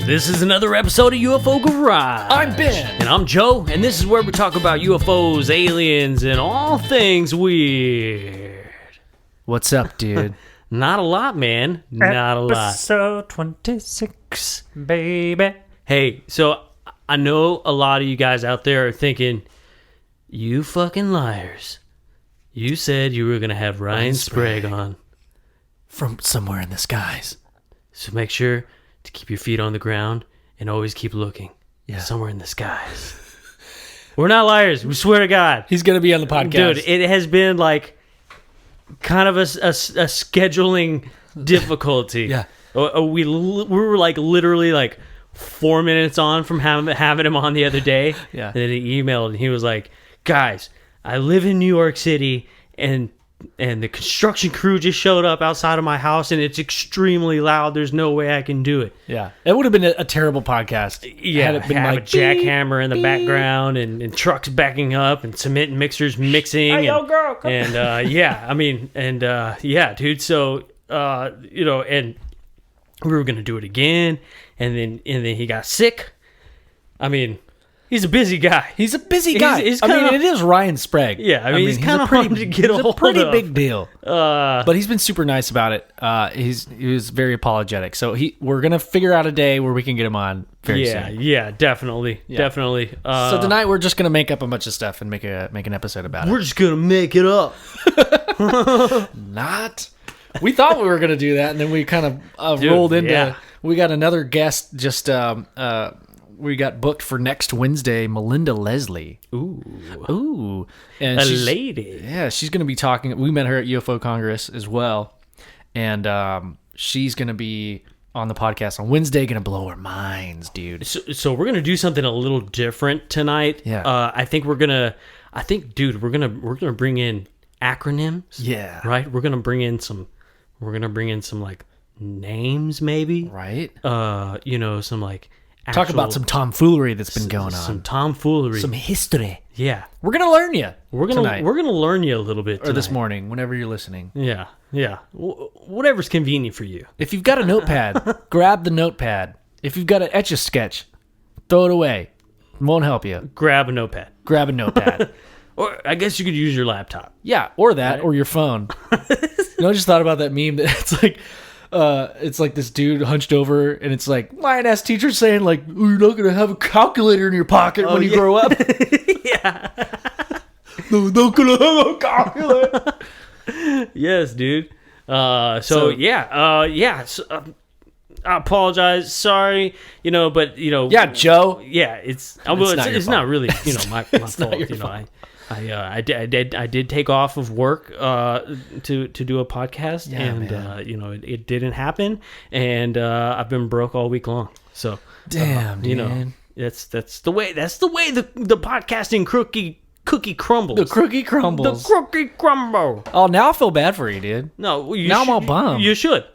This is another episode of UFO Garage. I'm Ben. And I'm Joe, and this is where we talk about UFOs, aliens, and all things weird. What's up, dude? Not a lot, man. Not a lot. Episode 26, baby. Hey, so I know a lot of you guys out there are thinking, you fucking liars. You said you were going to have Ryan Sprague on. From somewhere in the skies. So make sure to keep your feet on the ground and always keep looking. Yeah. Somewhere in the skies. We're not liars. We swear to God. He's going to be on the podcast. Dude, it has been like kind of a scheduling difficulty. Yeah. We were like literally like 4 minutes on from having him on the other day. Yeah. And then he emailed and he was like, guys, I live in New York City and the construction crew just showed up outside of my house and it's extremely loud. There's no way I can do it. Yeah. It would have been a terrible podcast. Yeah, Had it been have like a jackhammer in the background and trucks backing up and cement mixers mixing. Hey, yo, and, girl, come and yeah, I mean, and yeah, dude. So and we were gonna do it again, and then he got sick. I mean, he's a busy guy. He's a busy guy. He's I mean, kinda, it is Ryan Sprague. Yeah, I mean he's kind of pretty hard to get a hold of. He's a pretty big deal. But he's been super nice about it. He was very apologetic. So we're gonna figure out a day where we can get him on very soon. Yeah, definitely. So tonight we're just gonna make up a bunch of stuff and make an episode about it. We're just gonna make it up. Not. We thought we were gonna do that, and then we kind of rolled into. Yeah. We got another guest. Just we got booked for next Wednesday. Melinda Leslie. Ooh, and A she's, lady. Yeah, she's gonna be talking. We met her at UFO Congress as well, and she's gonna be on the podcast on Wednesday. Gonna blow our minds, dude. So we're gonna do something a little different tonight. Yeah. I think, dude, we're gonna bring in acronyms. Yeah. Right. We're gonna bring in some like names, maybe. Right. Some like Talk about some tomfoolery that's been going on. Some tomfoolery. Some history. Yeah. We're gonna learn you. We're gonna learn you a little bit tonight. Or this morning, whenever you're listening. Yeah. Whatever's convenient for you. If you've got a notepad, grab the notepad. If you've got an Etch-a-Sketch, throw it away. It won't help you. Grab a notepad. Grab a notepad. Or I guess you could use your laptop. Yeah, or that, or your phone. I just thought about that meme that it's like this dude hunched over, and it's like lion-ass teacher saying like, oh, "You're not gonna have a calculator in your pocket when you grow up." Yeah. No, not gonna have a calculator. Yes, dude. So I apologize. Sorry. But Yeah, Joe. Yeah, it's not really my fault. I did take off of work to do a podcast, it didn't happen, and I've been broke all week long. So damn, dude. That's the way the podcasting cookie crumbles. The cookie crumbles. The cookie crumble. Oh, now I feel bad for you, dude. No, now I'm all bummed. You should.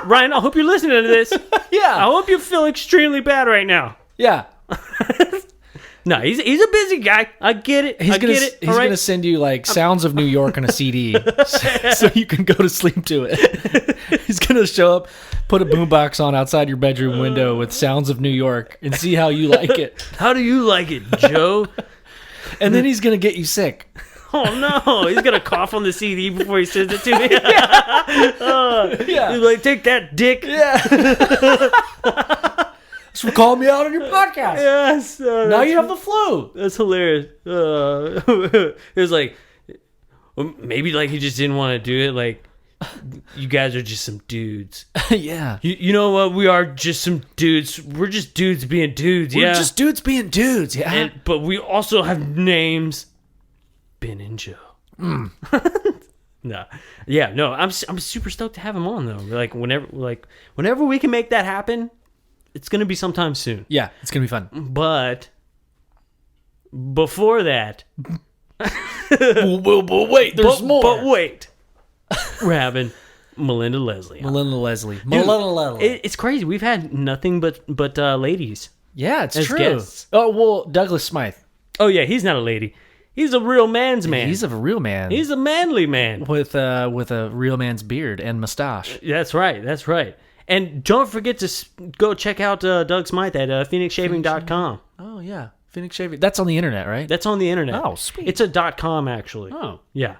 Ryan, I hope you're listening to this. Yeah. I hope you feel extremely bad right now. Yeah. No, he's a busy guy. I get it. He's gonna send you like Sounds of New York on a CD, so you can go to sleep to it. He's gonna show up, put a boombox on outside your bedroom window with Sounds of New York, and see how you like it. How do you like it, Joe? And then he's gonna get you sick. Oh no, he's gonna cough on the CD before he sends it to me. Yeah. He's like, take that, dick. Yeah. So call me out on your podcast. Yes. Now you have the flu. That's hilarious. It was like, maybe like he just didn't want to do it. Like, you guys are just some dudes. Yeah. You know what? We are just some dudes. We're just dudes being dudes. We're just dudes being dudes. Yeah. But we also have names. Ben and Joe. No. Yeah. No. I'm super stoked to have him on though. Like whenever we can make that happen. It's going to be sometime soon. Yeah, it's going to be fun. But before that... But wait, there's more. But wait. We're having Melinda Leslie. Melinda Leslie. It's crazy. We've had nothing but ladies. Yeah, it's true. Guests. Oh, well, Douglas Smythe. Oh, yeah, he's not a lady. He's a real man's man. He's a real man. He's a manly man. With a real man's beard and mustache. That's right. And don't forget to go check out Doug Smythe at phoenixshaving.com. Oh, yeah. Phoenix Shaving. That's on the internet, right? That's on the internet. Oh, sweet. It's a .com, actually. Oh. Yeah.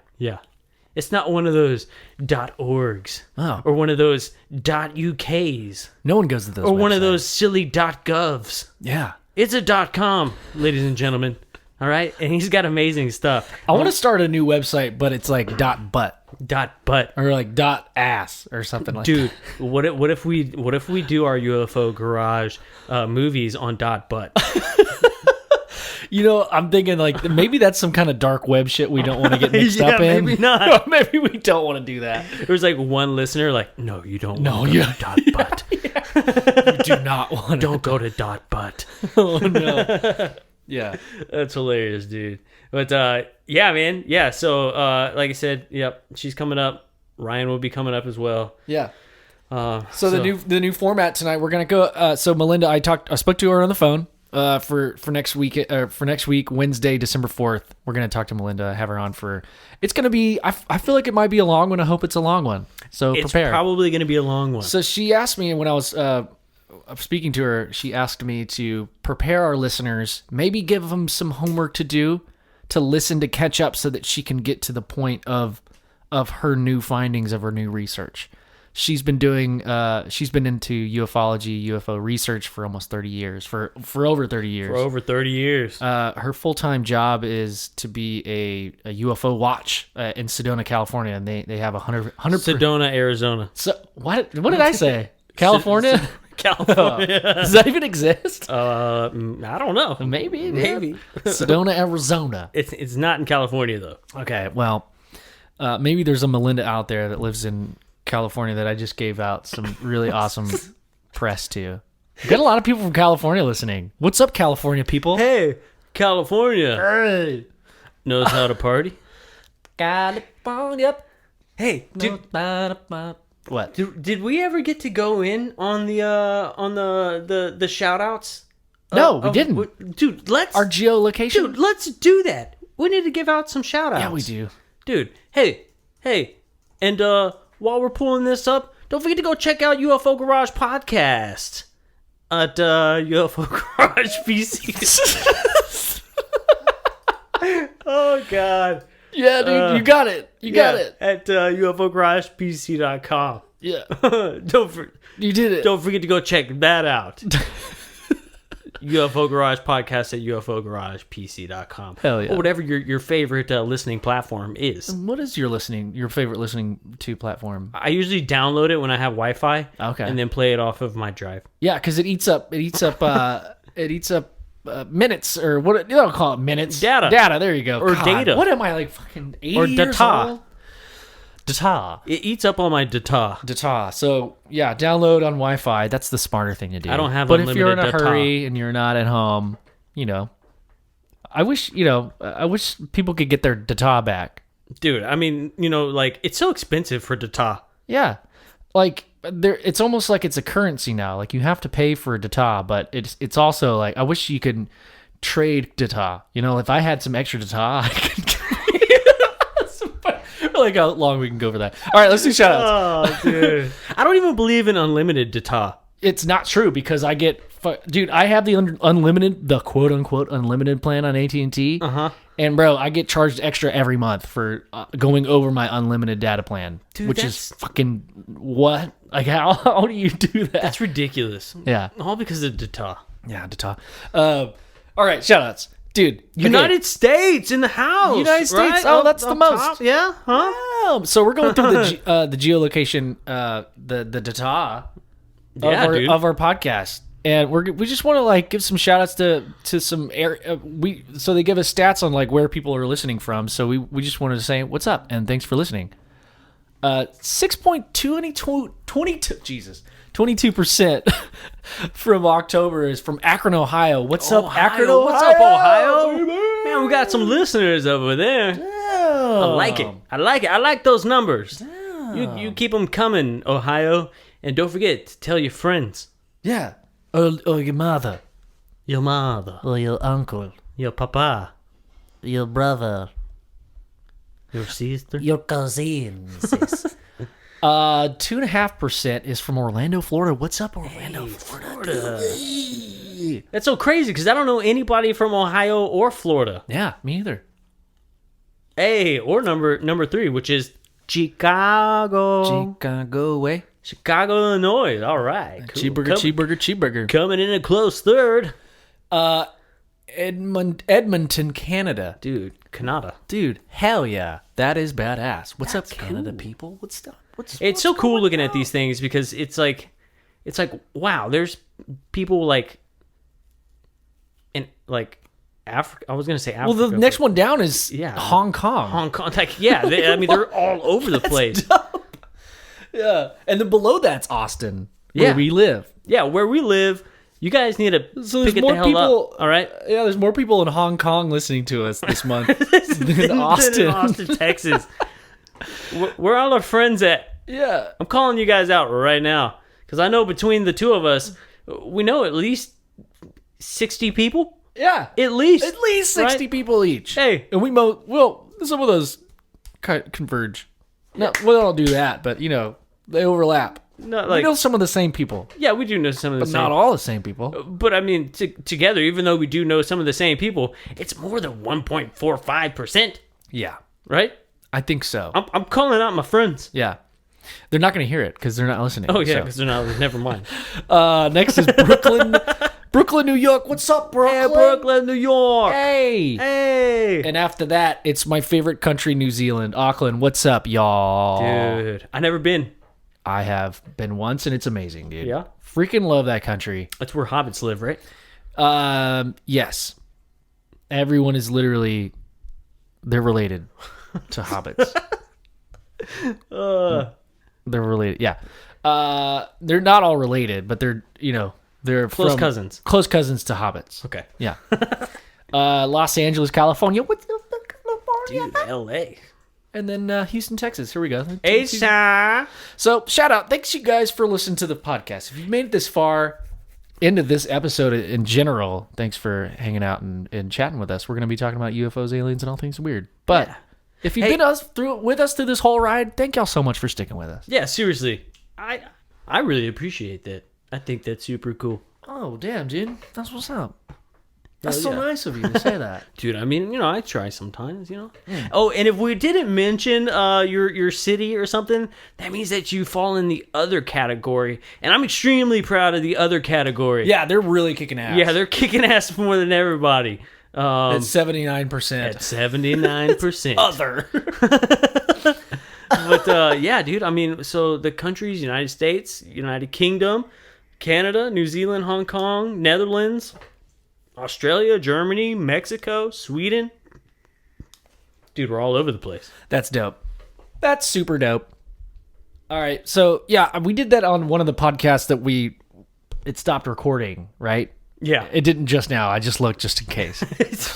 It's not one of those .orgs. Oh. Or one of those .uk's. No one goes to those Or one of websites. those silly .govs. Yeah. It's a .com, ladies and gentlemen. All right? And he's got amazing stuff. I want to start a new website, but it's like .butt. .butt. Or like .ass or something like Dude, what if we do our UFO garage movies on .butt? You know, I'm thinking like maybe that's some kind of dark web shit we don't want to get mixed up in. Maybe not. Maybe we don't want to do that. There was like one listener like, no, you don't want to go to .butt. You do not want to. Don't go to .butt. Oh, no. Yeah. That's hilarious, dude. But yeah, man. Yeah, so like I said, yep, she's coming up. Ryan will be coming up as well. Yeah. So the new format tonight, we're gonna go. So Melinda, I spoke to her on the phone. For next week, Wednesday, December 4th, we're gonna talk to Melinda, have her on for. It's gonna be. I feel like it might be a long one. I hope it's a long one. So prepare. It's probably gonna be a long one. So she asked me when I was speaking to her. She asked me to prepare our listeners, maybe give them some homework to do, to listen to catch up, so that she can get to the point of her new findings of her new research. She's been doing. She's been into ufology, UFO research for almost 30 years. For over 30 years. For over 30 years. Her full-time job is to be a UFO watch in Sedona, California, and they have 100 Sedona, Arizona. So what did I say? California. California. Does that even exist? I don't know. Maybe. Sedona, Arizona. It's not in California though. Okay, well, maybe there's a Melinda out there that lives in California that I just gave out some really awesome press to. We've got a lot of people from California listening. What's up, California people? Hey, California. Hey. Knows how to party. California. Hey, what? Did we ever get to go in on the shout outs? No, we didn't. Dude, our geolocation. Dude, let's do that. We need to give out some shout outs. Yeah, we do. Dude, hey. And while we're pulling this up, don't forget to go check out UFO Garage Podcast at UFO Garage PC. Oh, God. Yeah, dude, you got it. You got it. At UFOGaragePC.com. Yeah. You did it. Don't forget to go check that out. UFO Garage Podcast at UFOGaragePC.com. Hell yeah. Or whatever your favorite listening platform is. What is your favorite listening to platform? I usually download it when I have Wi-Fi. Okay. And then play it off of my drive. Yeah, because it eats up minutes, or what you don't call it, minutes. Data, there you go. Or data. What am I, like fucking 80 or years data. old? Data. It eats up all my data. Data. So, yeah, download on Wi-Fi. That's the smarter thing to do. I don't have But unlimited if you're in a data. hurry and you're not at home, I wish people could get their data back. Dude, I mean, like, it's so expensive for data. Yeah. Like, it's almost like it's a currency now. Like, you have to pay for data, but it's also like, I wish you could trade data. If I had some extra data, I could... like how long we can go for that. All right, let's do shout outs. Oh, dude. I don't even believe in unlimited data. It's not true because I get... Dude, I have the unlimited, the quote-unquote unlimited plan on AT&T. Uh-huh. And, bro, I get charged extra every month for going over my unlimited data plan. Dude, which is fucking... What? Like, how do you do that? That's ridiculous. Yeah. All because of data. Yeah, data. All right, shout outs. Dude, United States in the house. United States. Right? Oh, that's the most. Top. Yeah. Huh? So we're going through the geolocation, the data of our podcast, and we just want to like give some shout outs to some area. So they give us stats on like where people are listening from. So we just wanted to say what's up and thanks for listening. 22% from October is from Akron, Ohio. What's up, Akron, Ohio? What's up, Ohio? Man, we got some listeners over there. Damn. I like it. I like those numbers. You keep them coming, Ohio. And don't forget to tell your friends. Yeah. Or your mother. Your mother. Or your uncle. Your papa. Your brother. Your sister. Your cousins. 2.5% is from Orlando, Florida. What's up, Orlando, Florida? That's so crazy because I don't know anybody from Ohio or Florida. Yeah, me either. Hey, or number 3, which is Chicago. Chicago, Illinois. All right. Cool. Cheeseburger. Coming in a close third. Edmonton, Canada. Dude, Canada. Dude, hell yeah. That is badass. What's up, Canada people? What's up? It's so cool looking at these things because it's like wow, there's people like in like Africa. I was gonna say Africa. Well, the next one down is Hong Kong. Hong Kong, like I mean, they're all over the place. Dope. Yeah, and then below that's Austin, where we live. Yeah, where we live. You guys need to pick it the hell up. All right. Yeah, there's more people in Hong Kong listening to us this month than in Austin, Texas. Where are all our friends at? Yeah, I'm calling you guys out right now because I know between the two of us, we know at least 60 people. Yeah, at least 60 right? people each. Hey, and some of those converge. No, we don't do that, but they overlap. No, we know some of the same people. Yeah, we do know some of the same. But not all the same people. But I mean, together, even though we do know some of the same people, it's more than 1.45%. Yeah. Right? I think so. I'm calling out my friends. Yeah. They're not going to hear it because they're not listening. Oh, yeah, because they're not. Never mind. Next is Brooklyn. Brooklyn, New York. What's up, Brooklyn? Hey, Brooklyn, New York. Hey. And after that, it's my favorite country, New Zealand. Auckland. What's up, y'all? Dude, I never been. I have been once, and it's amazing, dude. Yeah? Freaking love that country. That's where hobbits live, right? Yes. Everyone is literally... They're related to hobbits. They're related, yeah. They're not all related, but they're, they're close cousins. Close cousins to hobbits. Okay. Yeah. Los Angeles, California. What's the California? Dude, L.A. And then Houston, Texas. Here we go. Hey, sir. So, shout out. Thanks, you guys, for listening to the podcast. If you've made it this far into this episode in general, thanks for hanging out and chatting with us. We're going to be talking about UFOs, aliens, and all things weird. But if you've been with us through this whole ride, thank y'all so much for sticking with us. Yeah, seriously. I really appreciate that. I think that's super cool. Oh, damn, dude. That's what's up. That's so nice of you to say that. Dude, I mean, I try sometimes, Oh, and if we didn't mention your city or something, that means that you fall in the other category. And I'm extremely proud of the other category. Yeah, they're really kicking ass. Yeah, they're kicking ass more than everybody. At 79%. At 79%. Other. But, yeah, dude, I mean, so the countries, United States, United Kingdom, Canada, New Zealand, Hong Kong, Netherlands, Australia, Germany, Mexico, Sweden. Dude, we're all over the place. That's dope. That's super dope. All right. So, yeah, we did that on one of the podcasts that it stopped recording, right? Yeah. It didn't just now. I just looked just in case.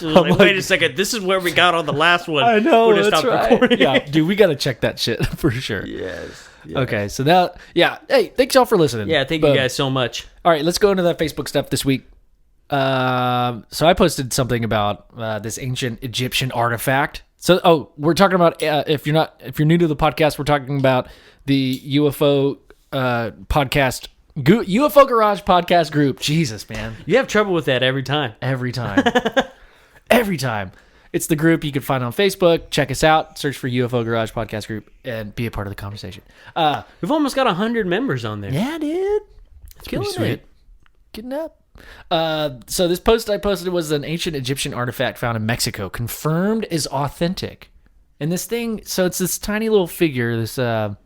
Wait a second. This is where we got on the last one. I know. That's right. Recording. Yeah, dude, we got to check that shit for sure. Yes. Okay. So now, hey, thanks y'all for listening. Yeah, thank you guys so much. All right, let's go into that Facebook stuff this week. So I posted something about this ancient Egyptian artifact. So, we're talking about if you're new to the podcast, we're talking about the UFO podcast, UFO Garage podcast group. Jesus, man, you have trouble with that every time. Every time. Every time. It's the group you can find on Facebook. Check us out. Search for UFO Garage podcast group and be a part of the conversation. We've almost got 100 members on there. Yeah, dude, it's killing it. Getting up. So this post I posted was an ancient Egyptian artifact found in Mexico, confirmed is authentic. And this thing, so it's this tiny little figure, this little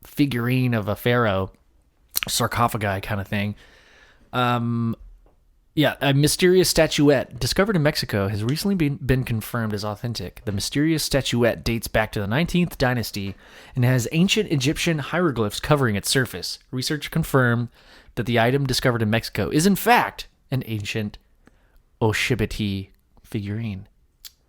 figurine of a pharaoh, sarcophagi kind of thing. A mysterious statuette discovered in Mexico has recently been confirmed as authentic. The mysterious statuette dates back to the 19th dynasty and has ancient Egyptian hieroglyphs covering its surface. Research confirmed that the item discovered in Mexico is in fact an ancient Oshibiti figurine.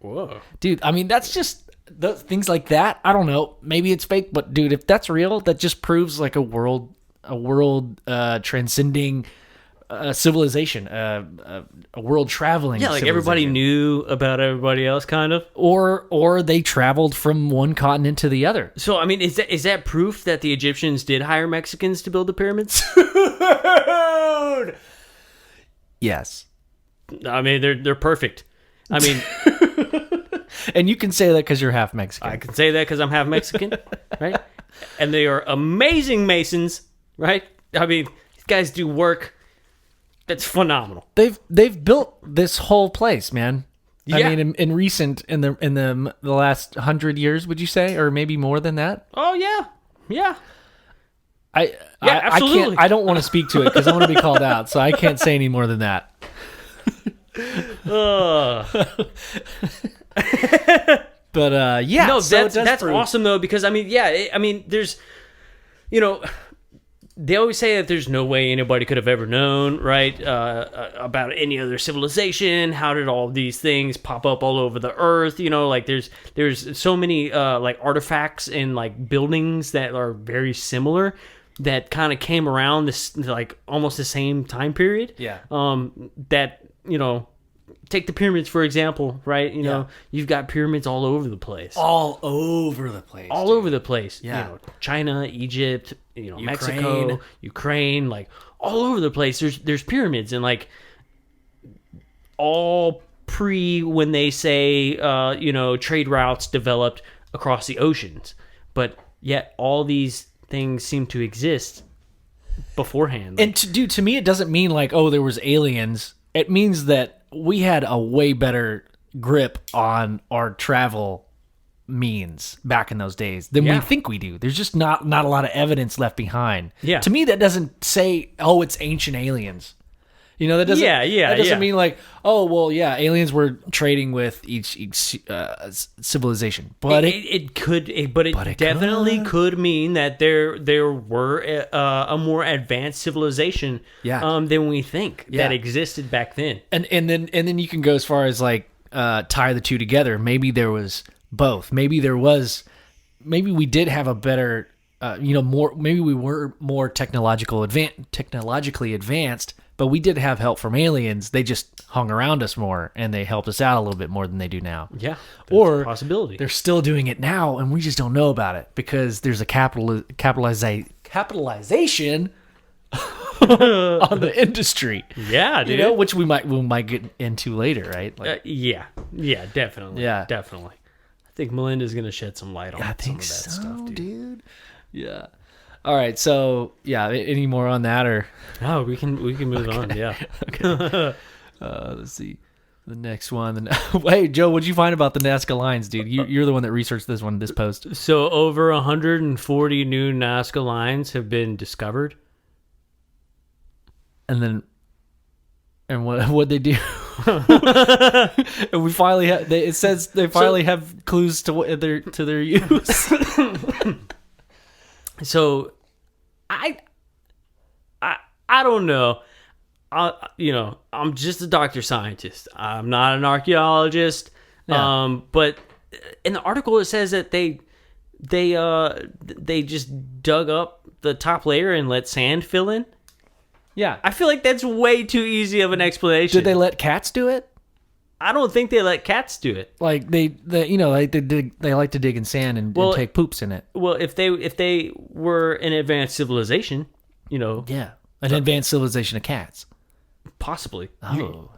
Whoa. Dude, I mean, that's just things like that. I don't know. Maybe it's fake, but dude, if that's real, that just proves like a world transcending a civilization, a world traveling. Yeah, like everybody knew about everybody else, kind of. Or they traveled from one continent to the other. So, I mean, is that proof that the Egyptians did hire Mexicans to build the pyramids? Yes. I mean, they're perfect. I mean, and you can say that because you're half Mexican. I can say that because I'm half Mexican, right? And they are amazing masons, right? I mean, these guys do work that's phenomenal. They've built this whole place, man. Yeah. I mean, in the last 100 years, would you say, or maybe more than that? Oh yeah. Absolutely. I don't want to speak to it because I want to be called out, so I can't say any more than that. But yeah, no, so that's awesome though, because I mean, there's, they always say that there's no way anybody could have ever known, right, about any other civilization. How did all these things pop up all over the earth? Like there's so many like artifacts and like buildings that are very similar that kind of came around this like almost the same time period. Yeah. That take the pyramids for example, right? You've got pyramids all over the place. All over the place. Yeah. China, Egypt, Mexico, Ukraine, like all over the place. There's pyramids, and like all pre when they say trade routes developed across the oceans, but yet all these things seem to exist beforehand. And to me, it doesn't mean like, oh, there was aliens. It means that we had a way better grip on our travel means back in those days than we think we do. There's just not a lot of evidence left behind. Yeah. To me, that doesn't say, oh, it's ancient aliens. That doesn't. That doesn't mean like, oh, well, yeah, aliens were trading with each civilization, but it definitely could mean that there were a more advanced civilization than we think that existed back then. And then you can go as far as like tie the two together. Maybe there was both. Maybe we did have a better more. Maybe we were more technologically advanced. But we did have help from aliens. They just hung around us more, and they helped us out a little bit more than they do now. Yeah, or a possibility. They're still doing it now, and we just don't know about it because there's a capitalization on the industry. Yeah, dude. Which we might get into later, right? Like, yeah, definitely. Yeah, definitely. I think Melinda's gonna shed some light on some of that stuff, dude. Yeah. All right, so any more on that or? Oh, we can move on. Yeah. Okay. Let's see, the next one. Hey, Joe, what'd you find about the Nazca lines, dude? You're the one that researched this post. So over 140 new Nazca lines have been discovered. And what'd they do? And we finally have. It says they finally have clues to their use. So, I don't know. I'm just a doctor scientist. I'm not an archaeologist. Yeah. But in the article it says that they just dug up the top layer and let sand fill in. Yeah, I feel like that's way too easy of an explanation. Did they let cats do it? I don't think they let cats do it. Like they like they like to dig in sand and take poops in it. Well, if they were an advanced civilization, an advanced civilization of cats, possibly. Oh,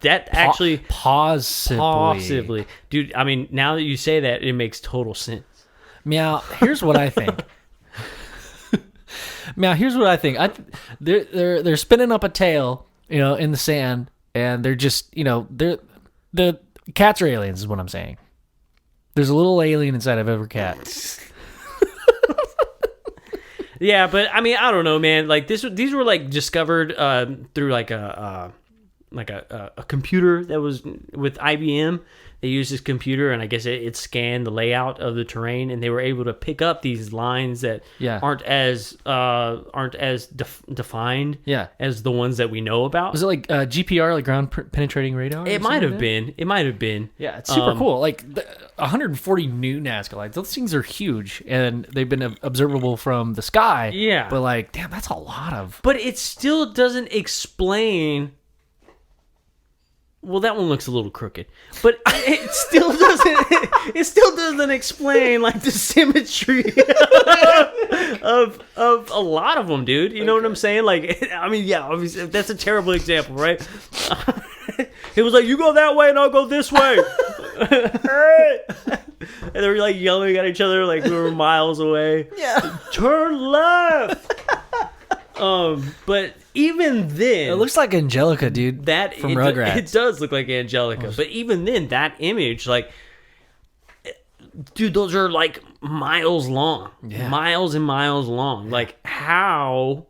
possibly, dude. I mean, now that you say that, it makes total sense. Meow. Here's what I think. They're spinning up a tail, in the sand, and they're just, the cats are aliens, is what I'm saying. There's a little alien inside of every cat. Yeah, but I mean, I don't know, man. Like these were like discovered through like a a computer that was with IBM. They used this computer, and I guess it scanned the layout of the terrain, and they were able to pick up these lines that aren't as defined as the ones that we know about. Was it like GPR, like ground penetrating radar? It might have been. It might have been. Yeah, it's super cool. Like 140 new Nazca lines. Those things are huge, and they've been observable from the sky. Yeah, but like, damn, that's a lot of. But it still doesn't explain. Well, that one looks a little crooked, but it still doesn't. It still doesn't explain like the symmetry of a lot of them, dude. You know what I'm saying? Like, I mean, yeah, obviously that's a terrible example, right? It was like, you go that way and I'll go this way, and they were like yelling at each other like we were miles away. Yeah, turn left. But even then, it looks like Angelica, dude. That from Rugrats. It does look like Angelica, but even then, that image, like, dude, those are like miles long, miles and miles long. Like, how,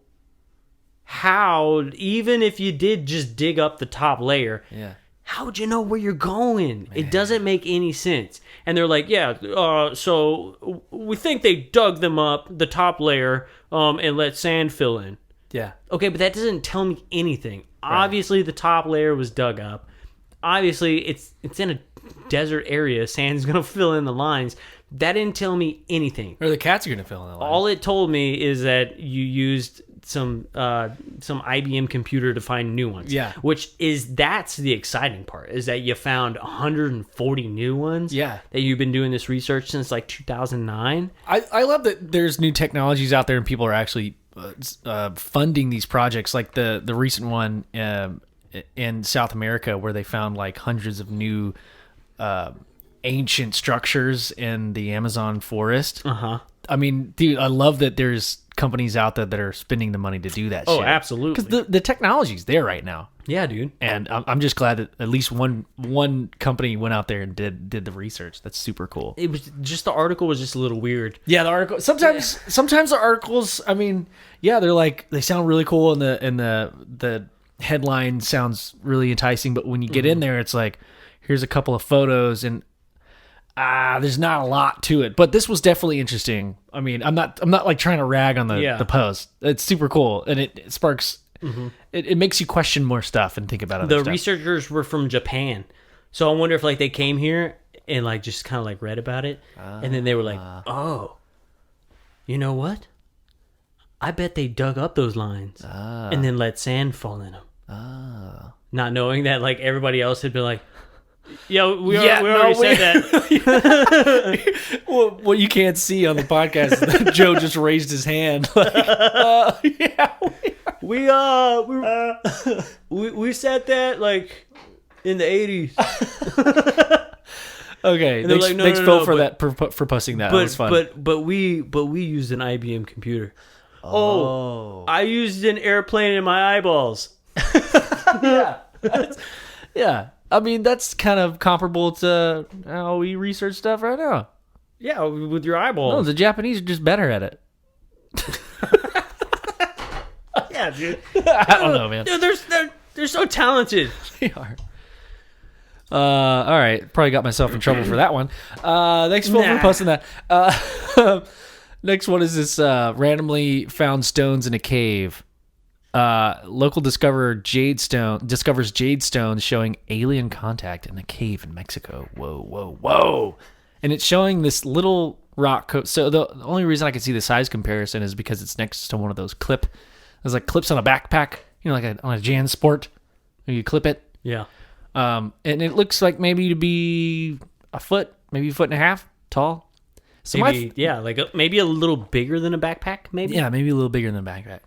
even if you did just dig up the top layer, how would you know where you're going? Man. It doesn't make any sense. And they're like, so we think they dug them up, the top layer, and let sand fill in. Yeah. Okay, but that doesn't tell me anything. Right. Obviously, the top layer was dug up. Obviously, it's in a desert area. Sand's going to fill in the lines. That didn't tell me anything. Or the cats are going to fill in the lines. All it told me is that you used some IBM computer to find new ones. Yeah. That's the exciting part, is that you found 140 new ones. Yeah. That you've been doing this research since like 2009. I love that there's new technologies out there and people are actually funding these projects, like the recent one in South America where they found like hundreds of new ancient structures in the Amazon forest. I mean, dude, I love that there's companies out there that are spending the money to do that shit. Oh, absolutely. Because the technology's there right now. Yeah, dude. And I'm just glad that at least one company went out there and did the research. That's super cool. It was just, the article was just a little weird. Yeah, the article. Sometimes the articles, I mean, yeah, they're like, they sound really cool and the headline sounds really enticing, but when you get in there, it's like, here's a couple of photos and there's not a lot to it. But this was definitely interesting. I mean, I'm not like trying to rag on the post. It's super cool and it sparks. It makes you question more stuff and think about other stuff. The researchers were from Japan, so I wonder if like they came here and like just kind of like read about it, and then they were like, "Oh, you know what? I bet they dug up those lines and then let sand fall in them." Not knowing that like everybody else had been like, "Yeah, we already said that." Well, what you can't see on the podcast is that Joe just raised his hand. Like, we said that like in the 80s. Okay, thanks, like, thanks Phil for posting that. That was fun. But we used an IBM computer. Oh, I used an airplane in my eyeballs. Yeah. I mean, that's kind of comparable to how we research stuff right now. Yeah, with your eyeballs. No, the Japanese are just better at it. Yeah, dude. I don't know, man. Dude, they're so talented. They are. All right. Probably got myself in trouble for that one. Thanks, Phil, for posting that. Next one is this randomly found stones in a cave. Local discovers jade stones showing alien contact in a cave in Mexico. Whoa. And it's showing this little rock. So the only reason I can see the size comparison is because it's next to one of those there's like clips on a backpack, you know, like on a JanSport. You clip it. Yeah. And it looks like maybe to be a foot, maybe a foot and a half tall. So maybe, maybe a little bigger than a backpack, maybe? Yeah, maybe a little bigger than a backpack.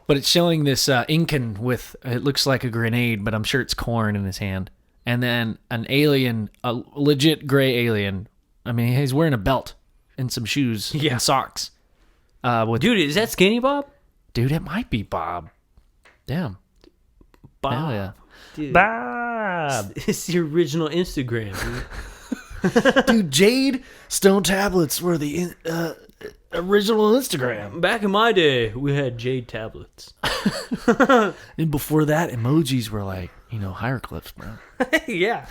But it's showing this Incan with, it looks like a grenade, but I'm sure it's corn in his hand. And then an alien, a legit gray alien. I mean, he's wearing a belt and some shoes and socks. Dude, is that Skinny Bob? Dude, it might be Bob. Damn. Bob. Hell yeah. Dude. Bob. It's the original Instagram, dude. Dude, jade stone tablets were the original Instagram. Back in my day, we had jade tablets. And before that, emojis were like, hieroglyphs, bro. Yeah.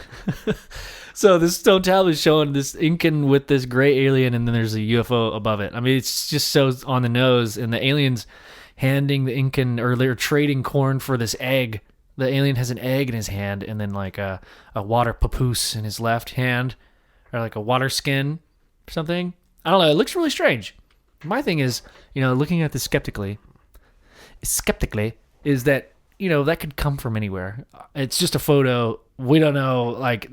So this stone tablet is showing this Incan with this gray alien, and then there's a UFO above it. I mean, it's just so on the nose. And the alien's handing the Incan, or they're trading corn for this egg. The alien has an egg in his hand, and then like a water papoose in his left hand, or like a water skin or something. I don't know. It looks really strange. My thing is, looking at this skeptically, is that, that could come from anywhere. It's just a photo. We don't know. Like,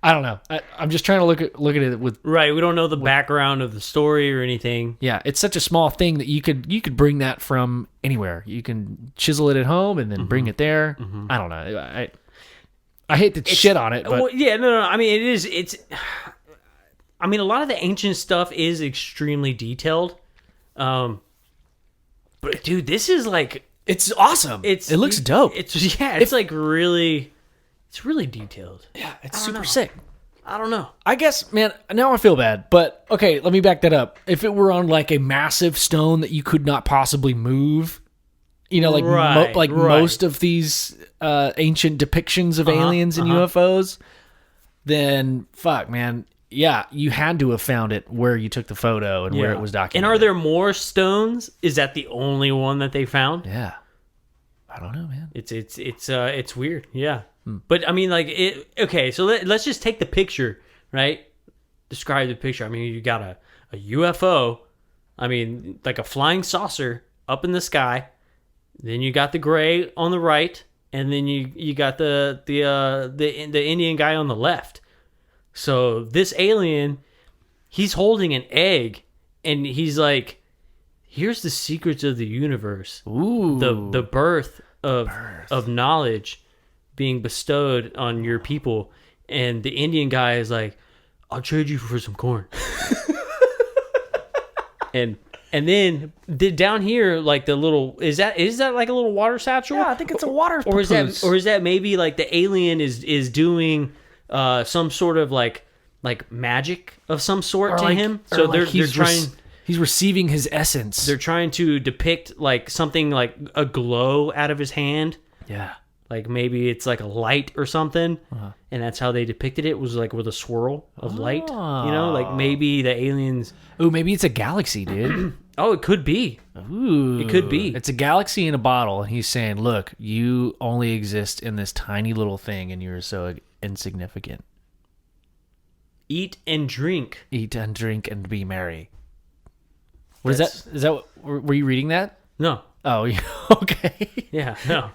I don't know. I'm just trying to look at it with. Right. We don't know the background of the story or anything. Yeah. It's such a small thing that you could bring that from anywhere. You can chisel it at home and then bring it there. Mm-hmm. I don't know. I hate to shit on it, but. Well, yeah. No. I mean, a lot of the ancient stuff is extremely detailed. But dude, this is like. It's awesome. It looks dope. It's like really. It's really detailed. Yeah, it's super sick. I don't know. I guess, man, now I feel bad. But, okay, let me back that up. If it were on, like, a massive stone that you could not possibly move, most of these ancient depictions of aliens and UFOs, then, fuck, man. Yeah, you had to have found it where you took the photo and where it was documented. And are there more stones? Is that the only one that they found? Yeah. I don't know, man. It's weird. Yeah. But I mean, like, okay, so let's just take the picture, right? Describe the picture. I mean, you got a UFO, I mean, like a flying saucer up in the sky. Then you got the gray on the right, and then you got the Indian guy on the left. So this alien, he's holding an egg, and he's like, here's the secrets of the universe. Ooh. The birth of knowledge being bestowed on your people. And the Indian guy is like, I'll trade you for some corn. and then down here, like the little, is that like a little water satchel? Yeah, I think it's a water papoose. Or is that maybe like the alien is doing some sort of like magic of some sort to him? So they're trying. He's receiving his essence. They're trying to depict like something like a glow out of his hand. Yeah. Like maybe it's like a light or something, and that's how they depicted it, was like with a swirl of light. Like maybe the aliens. Oh, maybe it's a galaxy, dude. Oh, it could be. Ooh, it could be. It's a galaxy in a bottle, and he's saying, "Look, you only exist in this tiny little thing, and you're so insignificant. Eat and drink. Eat and drink and be merry." What is that? Is that? Were you reading that? No. Oh, okay. Yeah, no.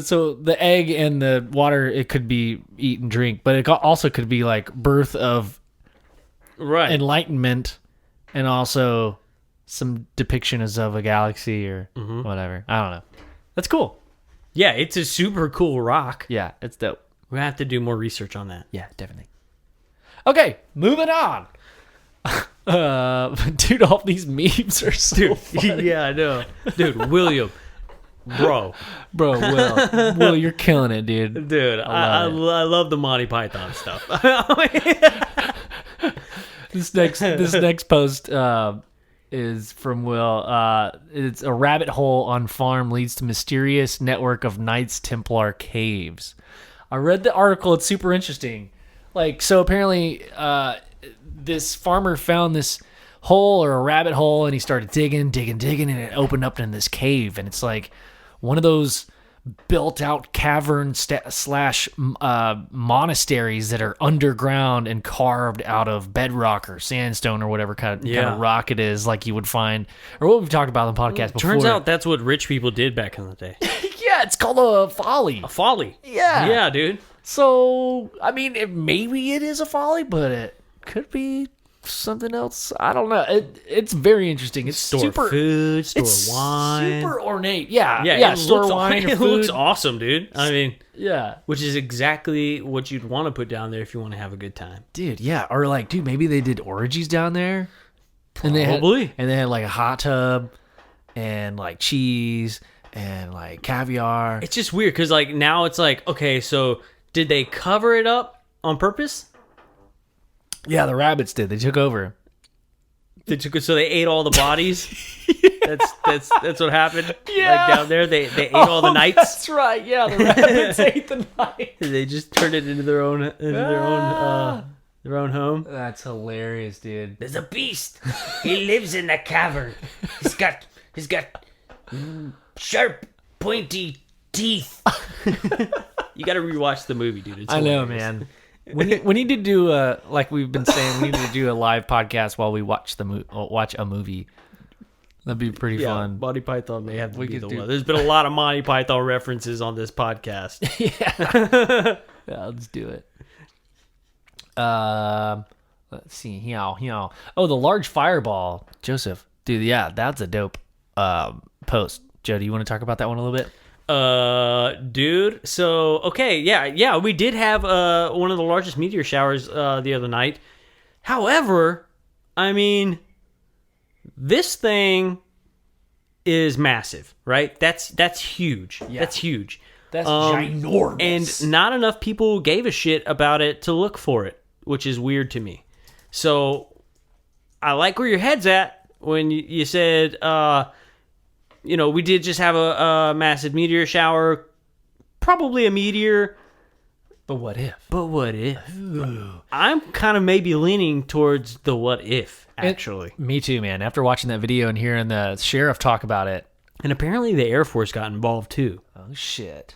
So the egg and the water, it could be eat and drink, but it also could be like birth of enlightenment, and also some depiction of a galaxy or whatever. I don't know. That's cool. Yeah, it's a super cool rock. Yeah, it's dope. We have to do more research on that. Yeah, definitely. Okay, moving on. Dude, all these memes are so funny. Yeah, I know. Dude, William. Bro, Will, you're killing it, dude. Dude, I love the Monty Python stuff. This next post is from Will. It's a rabbit hole on farm leads to mysterious network of Knights Templar caves. I read the article. It's super interesting. Like, so apparently, this farmer found this hole or a rabbit hole, and he started digging, and it opened up in this cave, and it's like one of those built-out cavern slash monasteries that are underground and carved out of bedrock or sandstone or whatever kind of rock it is, like you would find, or what we've talked about on the podcast before. Turns out that's what rich people did back in the day. Yeah, it's called a folly. A folly. Yeah. Yeah, dude. So, I mean, maybe it is a folly, but it could be something else. I don't know. It's very interesting. It's store food, store wine. Super ornate. Yeah. Store wine. It looks awesome, dude. I mean, yeah. Which is exactly what you'd want to put down there if you want to have a good time, dude. Yeah, or like, dude, maybe they did orgies down there. Probably. And they had like a hot tub and like cheese and like caviar. It's just weird because like now it's like, okay, so did they cover it up on purpose? Yeah, the rabbits did. They took over. So they ate all the bodies. That's what happened. Yeah, down there they ate all the knights. That's right. Yeah, the rabbits ate the knights. They just turned it into their own home. That's hilarious, dude. There's a beast. He lives in the cavern. He's got sharp, pointy teeth. You got to rewatch the movie, dude. It's hilarious. I know, man. We need to do like we've been saying, we need to do a live podcast while we watch watch a movie. That'd be pretty fun. Monty Python may have to be the one. There's been a lot of Monty Python references on this podcast. Yeah, let's do it. Let's see. Oh, the large fireball, Joseph. Dude, yeah, that's a dope post. Joe, do you want to talk about that one a little bit? Dude. So, okay, yeah, we did have one of the largest meteor showers the other night. However, I mean, this thing is massive, right? That's huge. Yeah. That's huge. That's ginormous. And not enough people gave a shit about it to look for it, which is weird to me. So, I like where your head's at when you said, we did just have a massive meteor shower. Probably a meteor. But what if? Ooh. I'm kind of maybe leaning towards the what if, actually. Me too, man. After watching that video and hearing the sheriff talk about it. And apparently the Air Force got involved, too. Oh, shit.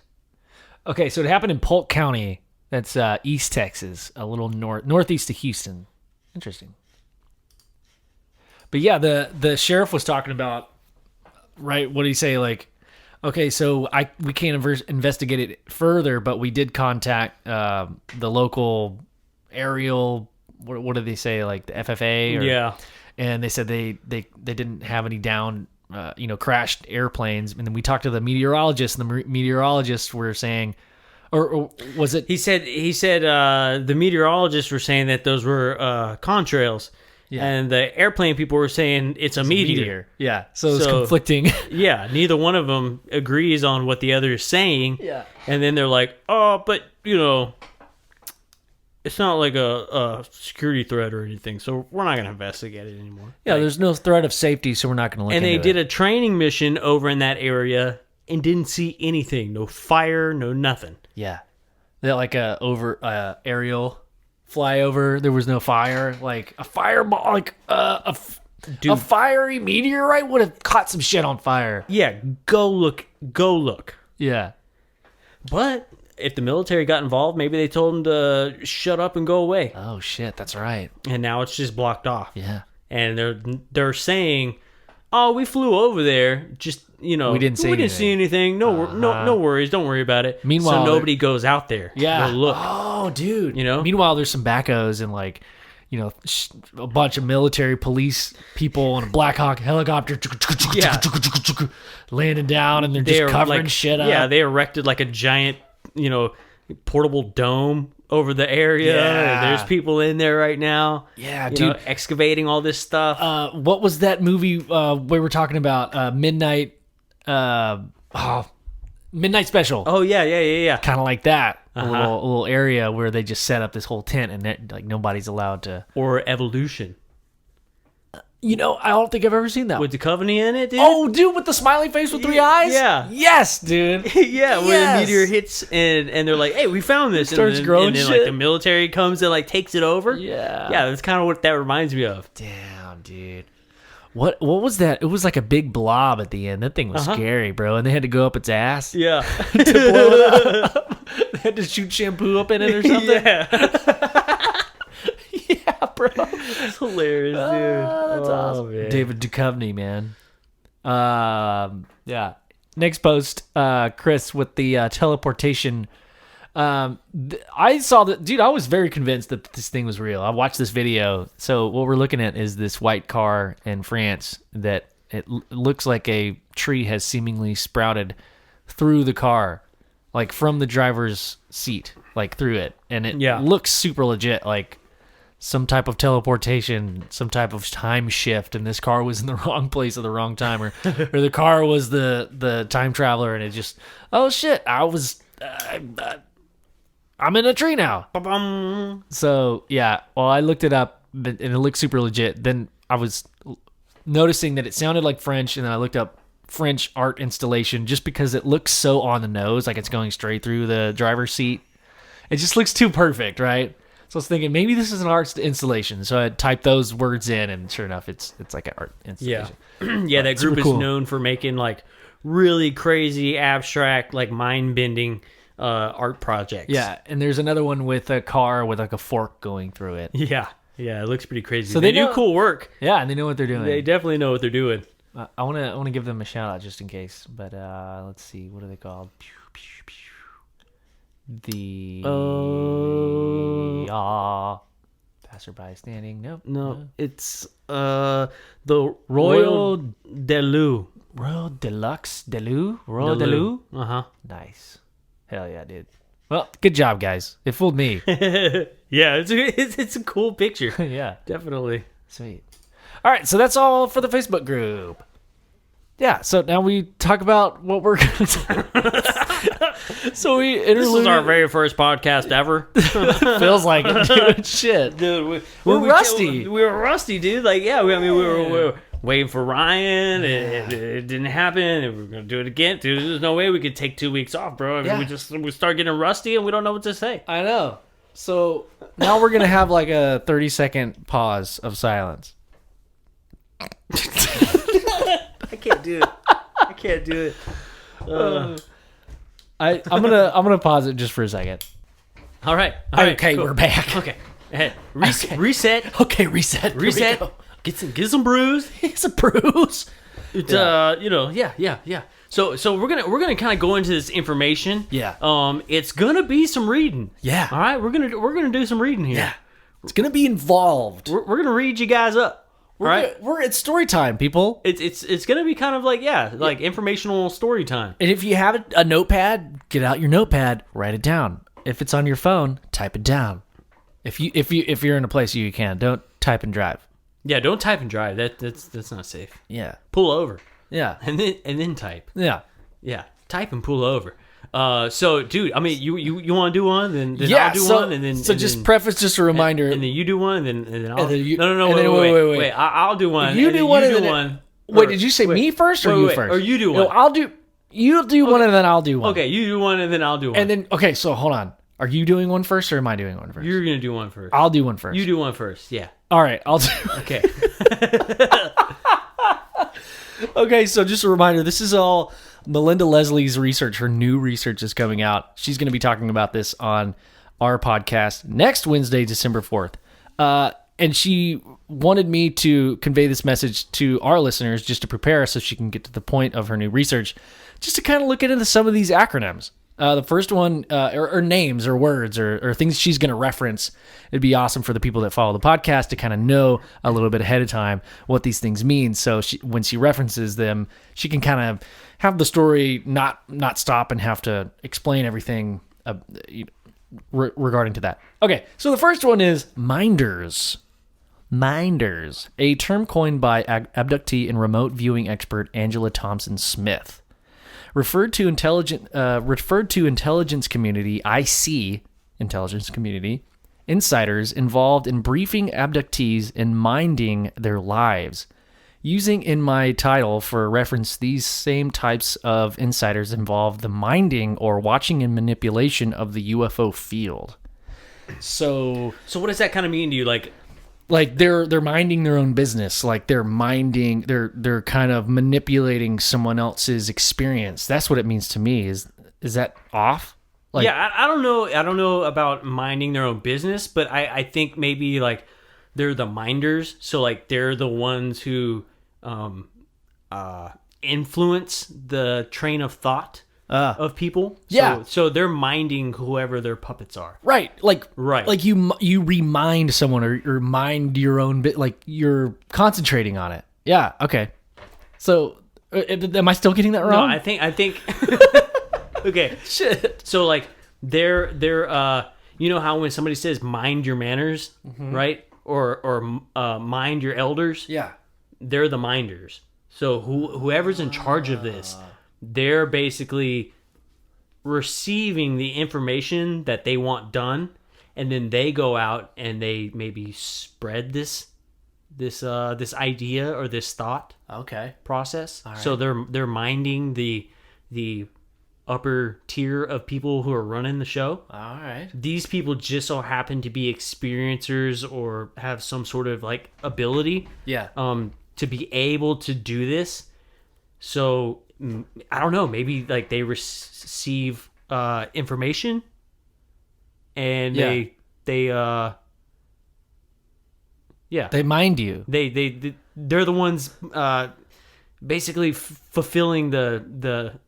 Okay, so it happened in Polk County. That's East Texas, a little northeast of Houston. Interesting. But yeah, the sheriff was talking about, right, what did he say? Like, okay, so we can't investigate it further, but we did contact the local aerial, what did they say, like the FFA? Yeah. And they said they didn't have any down, crashed airplanes. And then we talked to the meteorologists, and the meteorologists were saying, or was it? He said the meteorologists were saying that those were contrails. Yeah. And the airplane people were saying it's a meteor. Yeah. So it's conflicting. Yeah. Neither one of them agrees on what the other is saying. Yeah. And then they're like, oh, but, it's not like a security threat or anything, so we're not going to investigate it anymore. Yeah, there's no threat of safety, so we're not going to look into it. And they did a training mission over in that area and didn't see anything. No fire, no nothing. Yeah. They're like a aerial flyover, there was no fire, like a fireball, like a fiery meteorite would have caught some shit on fire. Yeah, go look. Yeah, but if the military got involved, maybe they told them to shut up and go away. Oh shit, that's right. And now it's just blocked off. Yeah, and they're saying, oh, we flew over there, just we didn't see anything. No worries, don't worry about it. Meanwhile, so nobody goes out there. Yeah, to look. Oh, dude. Meanwhile, there's some backhoes and a bunch of military police people on a Black Hawk helicopter, landing down, and they're just covering shit up. Yeah, they erected like a giant, portable dome over the area. Yeah. There's people in there right now. Yeah, dude, excavating all this stuff. What was that movie we were talking about? Midnight Special. Oh yeah. Kind of like that. A little area where they just set up this whole tent and nobody's allowed to. Or Evolution. I don't think I've ever seen that. With Duchovny in it, dude? Oh, dude, with the smiley face with 3 eyes? Yeah. Yes, dude. Yeah, where the meteor hits and they're like, hey, we found this. Starts growing and then shit. The military comes and takes it over. Yeah. Yeah, that's kind of what that reminds me of. Damn, dude. What was that? It was like a big blob at the end. That thing was scary, bro. And they had to go up its ass. Yeah. To blow it up. They had to shoot shampoo up in it or something. Yeah. Yeah, bro. That's hilarious, dude. That's awesome. Man. David Duchovny, man. Yeah. Next post, Chris, with the teleportation. I saw that, dude. I was very convinced that this thing was real. I watched this video. So what we're looking at is this white car in France that it looks like a tree has seemingly sprouted through the car, like from the driver's seat, like through it, and it looks super legit, like some type of teleportation, some type of time shift, and this car was in the wrong place at the wrong time, or the car was the time traveler, and it just, oh shit, I was I'm in a tree now. Ba-bum. So, yeah. Well, I looked it up, and it looked super legit. Then I was noticing that it sounded like French, and then I looked up French art installation just because it looks so on the nose, like it's going straight through the driver's seat. It just looks too perfect, right? So I was thinking maybe this is an art installation. So I typed those words in, and sure enough, it's like an art installation. Yeah, yeah. That group is known for making like really crazy, abstract, like mind-bending art projects. Yeah, and there's another one with a car with like a fork going through it. Yeah, it looks pretty crazy. So they do cool work. Yeah, and they know what they're doing. They definitely know what they're doing. I want to give them a shout out just in case. But let's see, what are they called? The passerby standing. No, it's the Royal Delu. Royal Deluxe Delu. Royal Delu. Nice. Hell yeah, dude. Well, good job, guys. It fooled me. Yeah, it's a cool picture. Yeah, definitely. Sweet. All right, so that's all for the Facebook group. Yeah, so now we talk about what we're going to do. So this is our very first podcast ever. Feels like it, dude. Shit. Dude, we're rusty. We were rusty, dude. Like, yeah, we were waiting for Ryan, and it didn't happen, and we're going to do it again. Dude, there's no way we could take 2 weeks off, bro. I mean, we start getting rusty, and we don't know what to say. I know. So now we're going to have like a 30-second pause of silence. I can't do it. I'm gonna pause it just for a second. All right. Okay, cool. We're back. Okay. Hey, reset. Okay, reset. Get some brews. Some brews. It's yeah. So we're gonna kind of go into this information. Yeah. It's gonna be some reading. Yeah. All right. We're gonna do some reading here. Yeah. It's gonna be involved. We're gonna read you guys up. We're at story time, people. It's gonna be kind of like informational story time. And if you have a notepad, get out your notepad, write it down. If it's on your phone, type it down. If you're in a place you can, don't type and drive. Yeah, don't type and drive. That's not safe. Yeah. Pull over. Yeah. And then type. Yeah. Yeah. Type and pull over. So, dude, I mean, you want to do one, then I'll do one, and then preface just a reminder, and then you do one, and then I'll. Wait. I'll do one. You do one. Wait, did you say me first or you first? Or you do one? No, You do one, and then I'll do one. Okay, you do one, and then I'll do one. And then okay, so hold on. Are you doing one first, or am I doing one first? You're gonna do one first. I'll do one first. You do one first. Yeah. All right, I'll do. Okay. Okay, so just a reminder, this is all Melinda Leslie's research. Her new research is coming out. She's going to be talking about this on our podcast next Wednesday, December 4th. And she wanted me to convey this message to our listeners just to prepare so she can get to the point of her new research, just to kind of look into some of these acronyms. The first one, or names or words or things she's going to reference. It'd be awesome for the people that follow the podcast to kind of know a little bit ahead of time what these things mean. So when she references them, she can kind of have the story not stop and have to explain everything regarding to that. Okay, so the first one is minders. Minders, a term coined by abductee and remote viewing expert Angela Thompson Smith. Referred to intelligence community, IC, intelligence community, insiders involved in briefing abductees and minding their lives. Using in my title for reference, these same types of insiders involve the minding or watching and manipulation of the UFO field. So what does that kind of mean to you? Like they're minding their own business, like they're kind of manipulating someone else's experience. That's what it means to me. Is that off? Like, yeah, I don't know. I don't know about minding their own business, but I think maybe like they're the minders. So like they're the ones who influence the train of thought of people. Yeah. So they're minding whoever their puppets are. Right. Like you remind someone or mind your own bit. Like you're concentrating on it. Yeah. Okay. So am I still getting that wrong? No, I think. Okay. Shit. So like they're you know how when somebody says mind your manners, mm-hmm. right? Or mind your elders. Yeah. They're the minders. So whoever's in charge of this, they're basically receiving the information that they want done, and then they go out and they maybe spread this idea or this thought process. All right. So they're minding the upper tier of people who are running the show. All right. These people just so happen to be experiencers or have some sort of like ability. Yeah. To be able to do this. So I don't know. Maybe like they receive information, and they mind you. They're the ones basically fulfilling the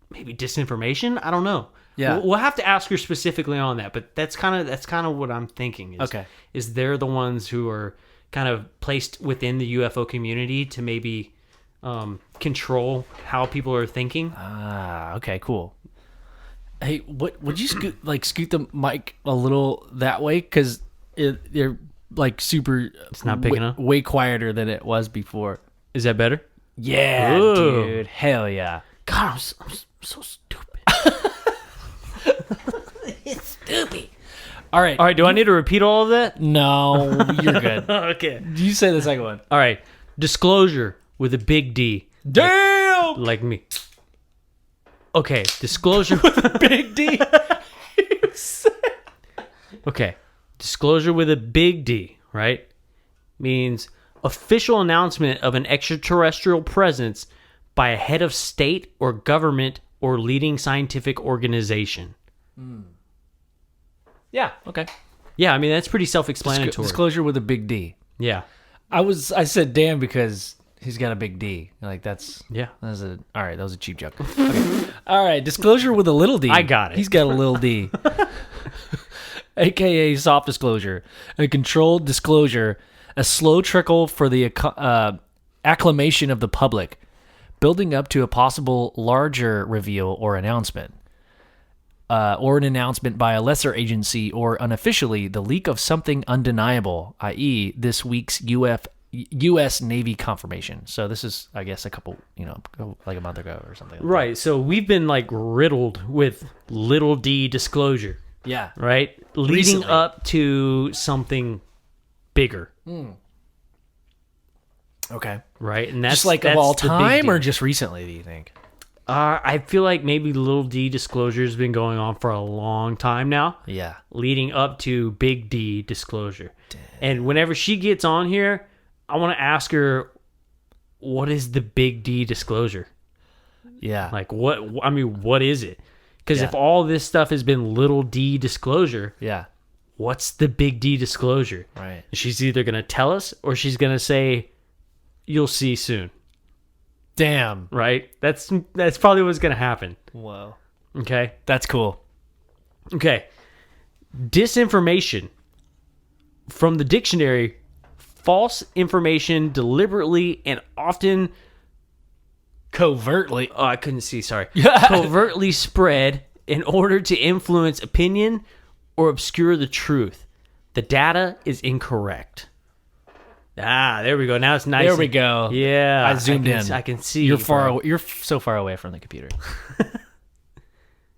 maybe disinformation. I don't know. Yeah, we'll have to ask her specifically on that, but that's kind of what I'm thinking. Is they're the ones who are kind of placed within the UFO community to maybe control how people are thinking. Okay, cool. Hey, would you scoot the mic a little that way, because they're like super. It's not big enough. Way quieter than it was before. Is that better? Yeah, Ooh. dude. Hell yeah. God, I'm so stupid. It's stupid. All right. Do I need to repeat all of that? No, you're good. Okay. You say the second one. All right. Disclosure with a big D. Damn! Like me. Okay. Disclosure with a big D. Okay. Disclosure with a big D, right? Means official announcement of an extraterrestrial presence by a head of state or government or leading scientific organization. Yeah, okay. Yeah, I mean, that's pretty self-explanatory. Disclosure with a big D. Yeah. I said damn because he's got a big D. Like that's Yeah. All right, that was a cheap joke. Okay. All right, disclosure with a little D. I got it. He's got a little D. AKA soft disclosure, a controlled disclosure, a slow trickle for the acclamation of the public, building up to a possible larger reveal or announcement. Or an announcement by a lesser agency, or unofficially the leak of something undeniable, i.e. this week's U.S. Navy confirmation. So this is, I guess, a couple, like a month ago or something. Like right. That. So we've been like riddled with little D disclosure. Yeah. Right? Leading up to something bigger. Okay. Right? And that's just like that's of all time, or just recently, do you think? I feel like maybe little D disclosure has been going on for a long time now. Yeah. Leading up to big D disclosure. Damn. And whenever she gets on here, I want to ask her, what is the big D disclosure? Yeah. Like, what is it? Because if all this stuff has been little D disclosure, what's the big D disclosure? Right. She's either going to tell us or she's going to say, you'll see soon. Damn. Right? That's probably what's going to happen. Whoa. Okay? That's cool. Okay. Disinformation. From the dictionary, false information deliberately and often covertly. Oh, I couldn't see, sorry. Covertly spread in order to influence opinion or obscure the truth. The data is incorrect. There we go. Now it's nice. There we go. Yeah. I zoomed in. I can see. You're far away. You're so far away from the computer.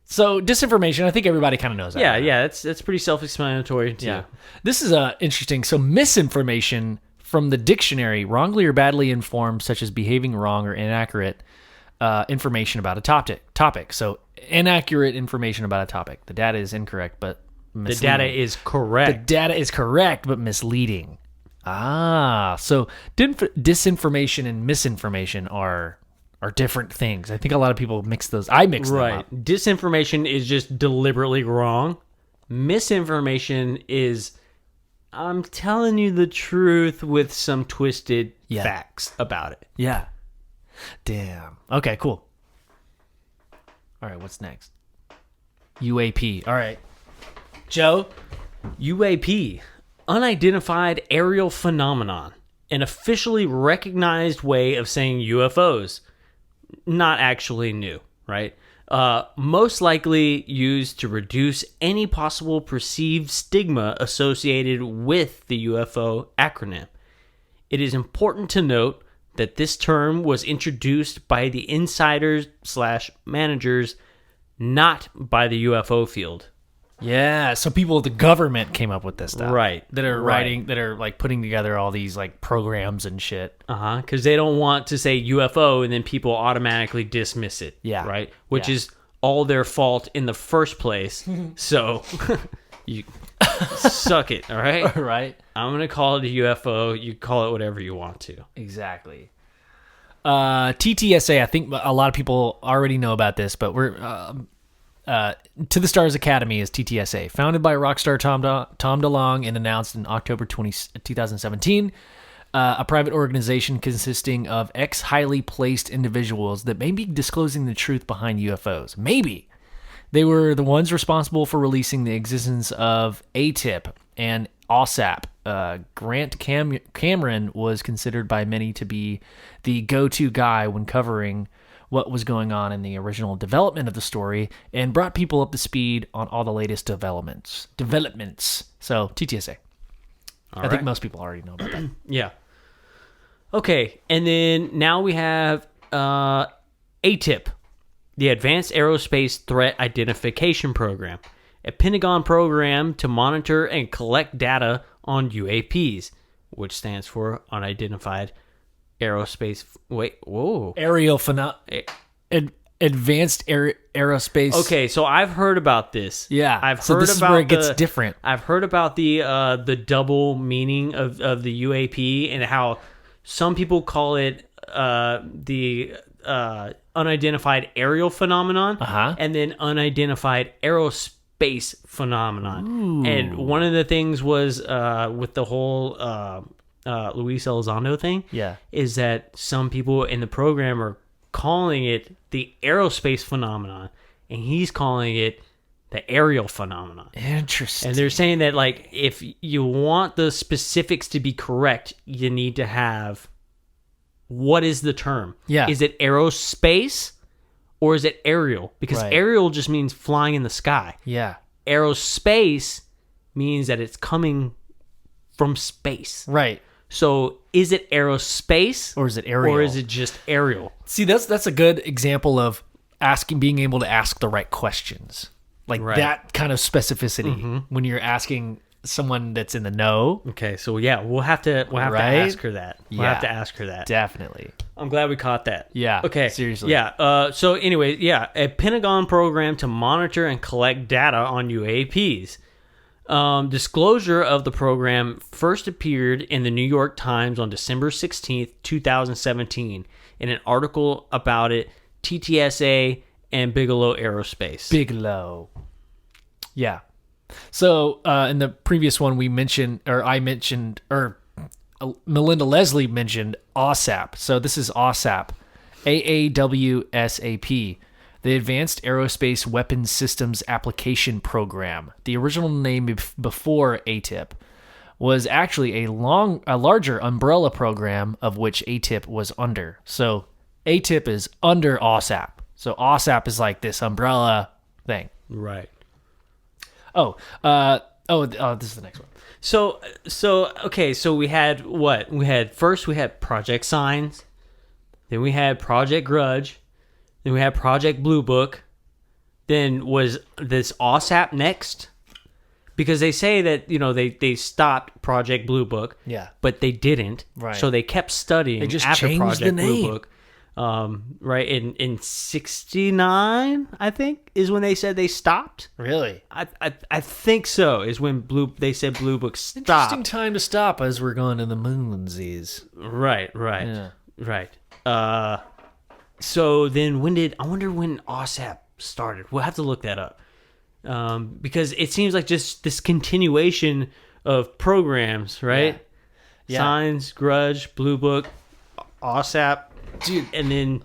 So disinformation, I think everybody kind of knows that. Yeah. That's pretty self-explanatory too. Yeah. This is interesting. So misinformation from the dictionary, wrongly or badly informed, such as behaving wrong or inaccurate information about a topic. So inaccurate information about a topic. The data is incorrect, but misleading. The data is correct. The data is correct, but misleading. So disinformation and misinformation are different things. I think a lot of people mix those. I mix them up. Disinformation is just deliberately wrong. Misinformation is, I'm telling you the truth with some twisted facts about it. Yeah. Damn. Okay, cool. All right, what's next? UAP. All right. Joe? UAP. Unidentified aerial phenomenon. An officially recognized way of saying UFOs. Not actually new, right? Most likely used to reduce any possible perceived stigma associated with the UFO acronym. It is important to note that this term was introduced by the insiders/managers not by the UFO field. Yeah, so people, the government came up with this stuff. Right. That are writing, that are like putting together all these like programs and shit. Because they don't want to say UFO and then people automatically dismiss it. Yeah. Right? Which is all their fault in the first place. So you suck it, all right? Right. I'm going to call it a UFO. You call it whatever you want to. Exactly. TTSA, I think a lot of people already know about this, but we're... To the Stars Academy is TTSA, founded by rock star Tom DeLonge and announced in October 2017. A private organization consisting of highly placed individuals that may be disclosing the truth behind UFOs. Maybe. They were the ones responsible for releasing the existence of ATIP and OSAP. Grant Cameron was considered by many to be the go-to guy when covering what was going on in the original development of the story and brought people up to speed on all the latest developments. So, TTSA. I think most people already know about that. Yeah. Okay, and then now we have ATIP, the Advanced Aerospace Threat Identification Program, a Pentagon program to monitor and collect data on UAPs, which stands for Unidentified Aerospace. Advanced aerospace. Okay, so I've heard about this. Yeah, I've so heard this is about where it gets different. I've heard about the double meaning of the UAP and how some people call it the unidentified aerial phenomenon, and then unidentified aerospace phenomenon. Ooh. And one of the things was with the whole Luis Elizondo thing, is that some people in the program are calling it the aerospace phenomenon, and he's calling it the aerial phenomenon. Interesting. And they're saying that, like, if you want the specifics to be correct, you need to have, what is the term? Yeah. Is it aerospace or is it aerial? Because aerial just means flying in the sky. Yeah. Aerospace means that it's coming from space. Right. So is it aerospace or is it aerial? Or is it just aerial? See, that's a good example of being able to ask the right questions. Like that kind of specificity when you're asking someone that's in the know. Okay, so yeah, we'll have to ask her that. We'll have to ask her that. Definitely. I'm glad we caught that. Yeah. Okay. Seriously. Yeah. So anyway, a Pentagon program to monitor and collect data on UAPs. Disclosure of the program first appeared in the New York Times on December 16th, 2017, in an article about it, TTSA and Bigelow Aerospace. Bigelow. Yeah. So in the previous one Melinda Leslie mentioned OSAP. So this is OSAP, AAWSAP, the Advanced Aerospace Weapons Systems Application Program. The original name before ATIP was actually a larger umbrella program of which ATIP was under. So ATIP is under OSAP. So OSAP is like this umbrella thing. Right. This is the next one. So okay, so we had what? We had Project Signs, then we had Project Grudge, then we had Project Blue Book, then was this OSAP next? Because they say that, they stopped Project Blue Book, but they didn't. Right. So they kept studying they just after changed Project the name. Blue Book. In 69, I think, is when they said they stopped. Really? I think so, is when they said Blue Book stopped. Interesting time to stop as we're going to the moonsies. Right. Yeah. Right. So then I wonder when OSAP started. We'll have to look that up. Because it seems like just this continuation of programs, right? Yeah. Signs, Grudge, Blue Book, OSAP, dude, and then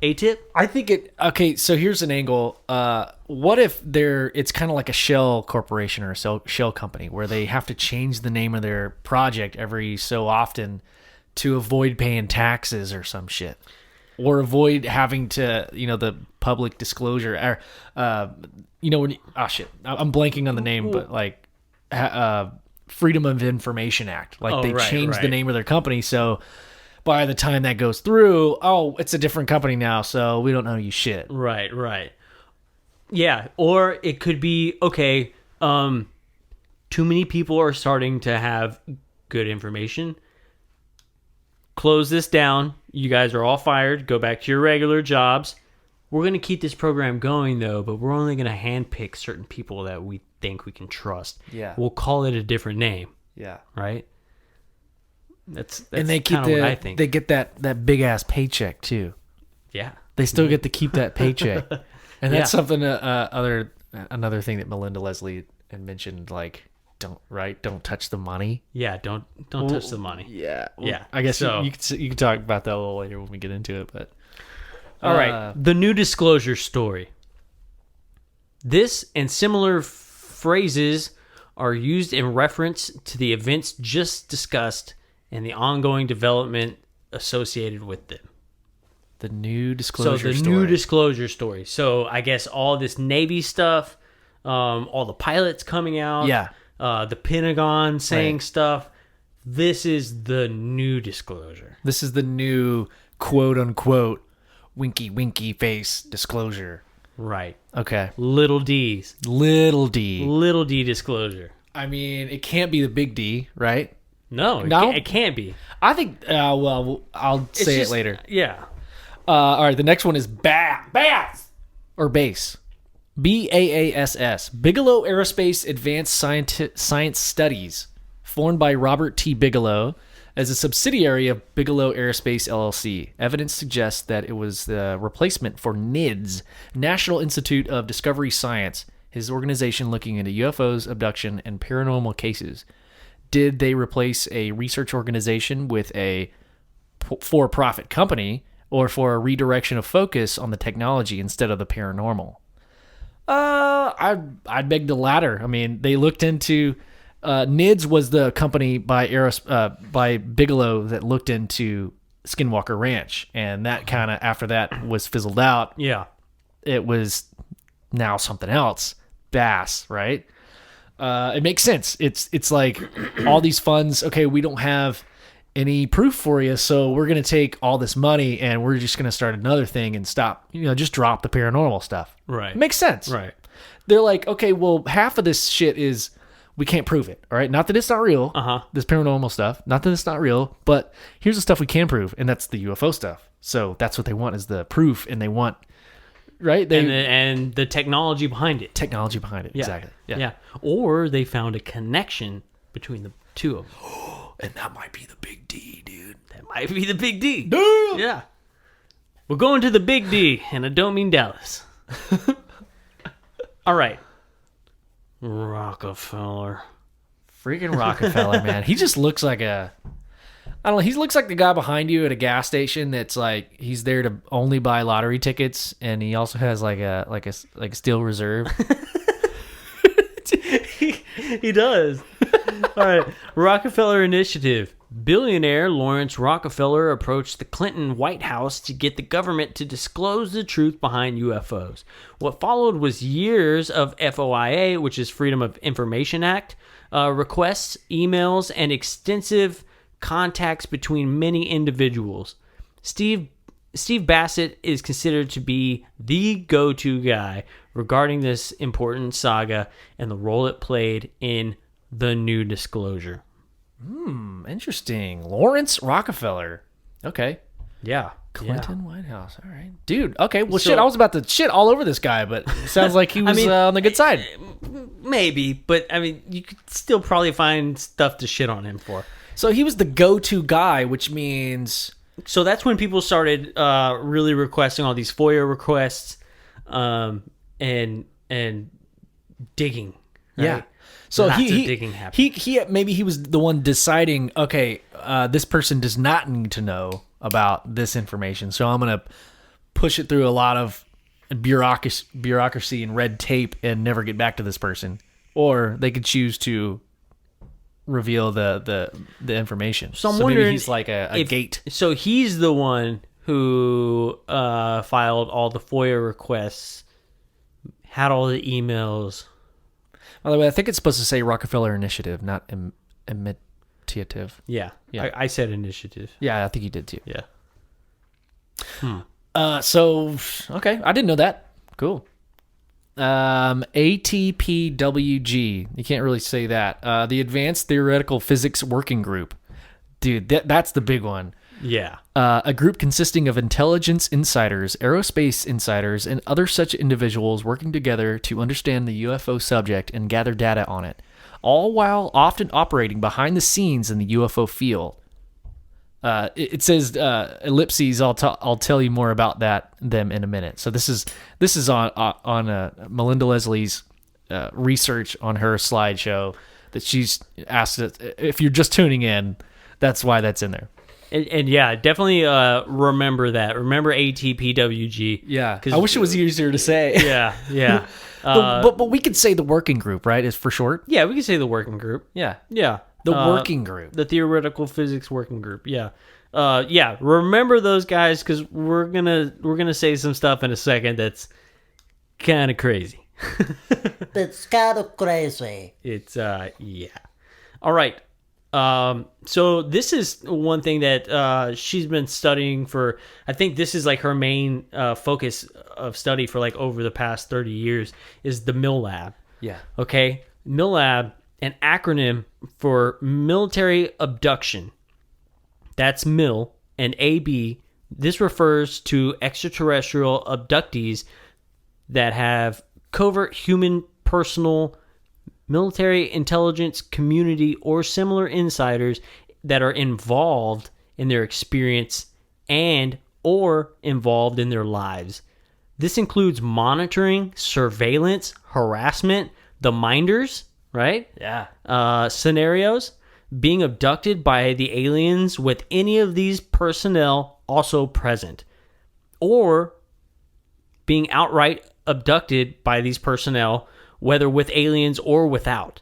ATIP. I think okay, so here's an angle. What if it's kind of like a shell corporation or a shell company where they have to change the name of their project every so often to avoid paying taxes or some shit, or avoid having to, the public disclosure, or when I'm blanking on the name, but like Freedom of Information Act, like they changed the name of their company, so by the time that goes through, it's a different company now, so we don't know you shit. Right. Yeah, or it could be, okay, too many people are starting to have good information. Close this down. You guys are all fired. Go back to your regular jobs. We're going to keep this program going, though, but we're only going to handpick certain people that we think we can trust. Yeah. We'll call it a different name. Yeah. Right? That's and they keep what I think. They get that big ass paycheck too. Yeah. They still get to keep that paycheck. And that's something another thing that Melinda Leslie had mentioned, like, don't touch the money. Yeah, don't touch the money. Yeah. Well, yeah. I guess you can talk about that a little later when we get into it, but all right. The new disclosure story. This and similar phrases are used in reference to the events just discussed and the ongoing development associated with them. The new disclosure story. So the new disclosure story. So I guess all this Navy stuff, all the pilots coming out, the Pentagon saying stuff. This is the new disclosure. This is the new quote unquote winky face disclosure. Right. Okay. Little D's. Little D disclosure. I mean, it can't be the big D, right? No, it can't be. I think, well, I'll say it later. Yeah. All right, the next one is BASS. Or BASS. BAASS. Bigelow Aerospace Advanced Science Studies, formed by Robert T. Bigelow as a subsidiary of Bigelow Aerospace LLC. Evidence suggests that it was the replacement for NIDS, National Institute of Discovery Science, his organization looking into UFOs, abduction, and paranormal cases. Did they replace a research organization with a for-profit company, or for a redirection of focus on the technology instead of the paranormal? I'd beg the latter. I mean, they looked into NIDS was the company by Bigelow that looked into Skinwalker Ranch, and that kind of after that was fizzled out. Yeah, it was now something else. BASS, right? It makes sense. It's like all these funds. Okay, we don't have any proof for you, so we're going to take all this money and we're just going to start another thing and stop, just drop the paranormal stuff. Right. It makes sense. Right. They're like, okay, well, half of this shit is, we can't prove it. All right. Not that it's not real. This paranormal stuff. Not that it's not real, but here's the stuff we can prove. And that's the UFO stuff. So that's what they want, is the proof. And they want, right. And the technology behind it. Yeah. Exactly. Yeah. Or they found a connection between the two of them. And that might be the big D, dude. That might be the big D. Damn. Yeah. We're going to the big D, and I don't mean Dallas. All right. Rockefeller. Freaking Rockefeller, man. He just looks like I don't know. He looks like the guy behind you at a gas station that's like, he's there to only buy lottery tickets, and he also has like a steel reserve. He does. All right. Rockefeller Initiative. Billionaire Lawrence Rockefeller approached the Clinton White House to get the government to disclose the truth behind UFOs. What followed was years of FOIA, which is Freedom of Information Act, requests, emails, and extensive contacts between many individuals. Steve Bassett is considered to be the go-to guy regarding this important saga and the role it played in the new disclosure. Interesting. Lawrence Rockefeller. Okay. Yeah. Clinton White House. All right. Dude, okay. Well, I was about to shit all over this guy, but it sounds like he was on the good side. Maybe, but I mean, you could still probably find stuff to shit on him for. So he was the go-to guy, which means... So that's when people started really requesting all these FOIA requests and digging. Right? Yeah. So digging happened. Maybe he was the one deciding, okay, this person does not need to know about this information, so I'm going to push it through a lot of bureaucracy and red tape and never get back to this person. Or they could choose to reveal the information. So I'm wondering, maybe he's like a gate. So he's the one who filed all the FOIA requests, had all the emails. By the way, I think it's supposed to say Rockefeller Initiative, not imitative. Yeah. I said initiative. Yeah, I think you did too. Yeah. So, okay. I didn't know that. Cool. ATPWG. You can't really say that. The Advanced Theoretical Physics Working Group. Dude, that's the big one. Yeah. A group consisting of intelligence insiders, aerospace insiders, and other such individuals working together to understand the UFO subject and gather data on it, all while often operating behind the scenes in the UFO field. It says ellipses. I'll tell you more about them in a minute. So this is on Melinda Leslie's research on her slideshow that she's asked. If you're just tuning in, that's why that's in there. And yeah, definitely remember that. Remember ATPWG. Yeah, I wish it was easier to say. Yeah. But we could say the working group, right? Is for short. Yeah, we could say the working group. Yeah. The working group. The Theoretical Physics Working Group. Yeah. Remember those guys, because we're gonna say some stuff in a second that's kind of crazy. It's kind of crazy. It's yeah. All right. So this is one thing that she's been studying for. I think this is like her main focus of study for like over the past 30 years is the MILLAB. Yeah. Okay. MILLAB, an acronym for military abduction. That's MIL, and AB. This refers to extraterrestrial abductees that have covert human personal, military intelligence community, or similar insiders that are involved in their experience and or involved in their lives. This includes monitoring, surveillance, harassment, the minders, right? Yeah. Scenarios, being abducted by the aliens with any of these personnel also present, or being outright abducted by these personnel, whether with aliens or without.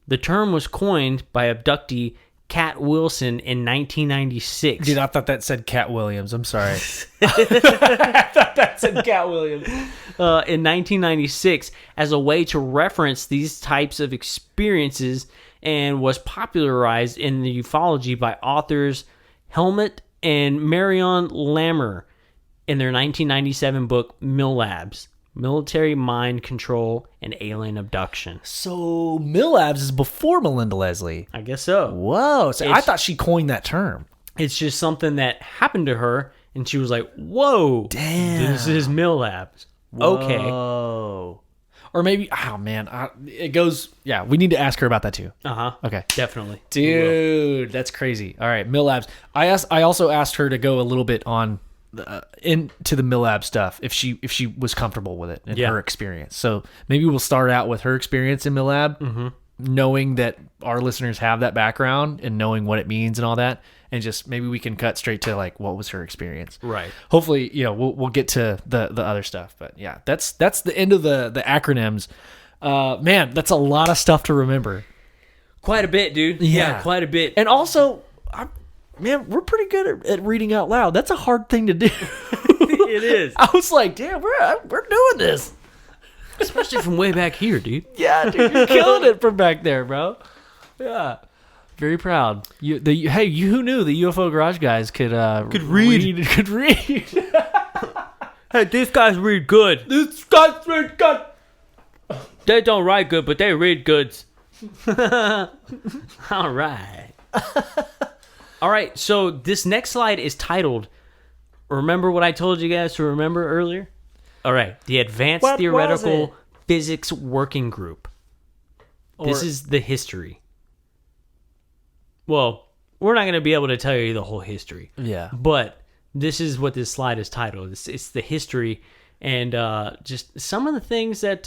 The term was coined by abductee Cat Wilson in 1996. Dude, I thought that said Cat Williams. I'm sorry. I thought that said Cat Williams. In 1996 as a way to reference these types of experiences, and was popularized in the ufology by authors Helmut and Marion Lammer in their 1997 book MILLABs, Military Mind Control and Alien Abduction. So MILLABs is before Melinda Leslie. I guess so. Whoa. So I thought she coined that term. It's just something that happened to her, and she was like, whoa, damn, this is MILLABs. Okay. Whoa. Or maybe, oh man, it goes, yeah, we need to ask her about that too. Uh-huh. Okay. Definitely. Dude, that's crazy. All right, MILLABs. I also asked her to go a little bit on into the MILLAB stuff if she was comfortable with it and her experience. So maybe we'll start out with her experience in MILLAB, knowing that our listeners have that background and knowing what it means and all that, and just maybe we can cut straight to like what was her experience. Right. Hopefully, we'll get to the other stuff. But yeah, that's the end of the acronyms. Man, that's a lot of stuff to remember. Quite a bit, dude. Yeah, quite a bit. And also, man, we're pretty good at reading out loud. That's a hard thing to do. It is. I was like, damn, we're doing this. Especially from way back here, dude. Yeah, dude, you're killing it from back there, bro. Yeah. Very proud. Who knew the UFO Garage guys could read? Could read. Hey, these guys read good. These guys read good. They don't write good, but they read goods. All right. All right, so this next slide is titled, remember what I told you guys to remember earlier? All right, the Advanced Theoretical Physics Working Group. This is the history. Well, we're not going to be able to tell you the whole history. Yeah. But this is what this slide is titled. It's the history and just some of the things that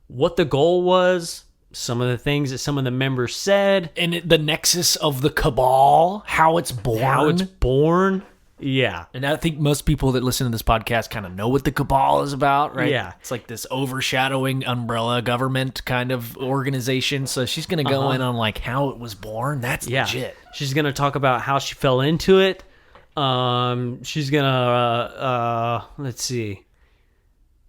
what the goal was, some of the things that some of the members said. And the nexus of the cabal, how it's born. Yeah. And I think most people that listen to this podcast kind of know what the cabal is about, right? Yeah. It's like this overshadowing umbrella government kind of organization. So she's going to go in on like how it was born. That's legit. She's going to talk about how she fell into it. She's going to, let's see.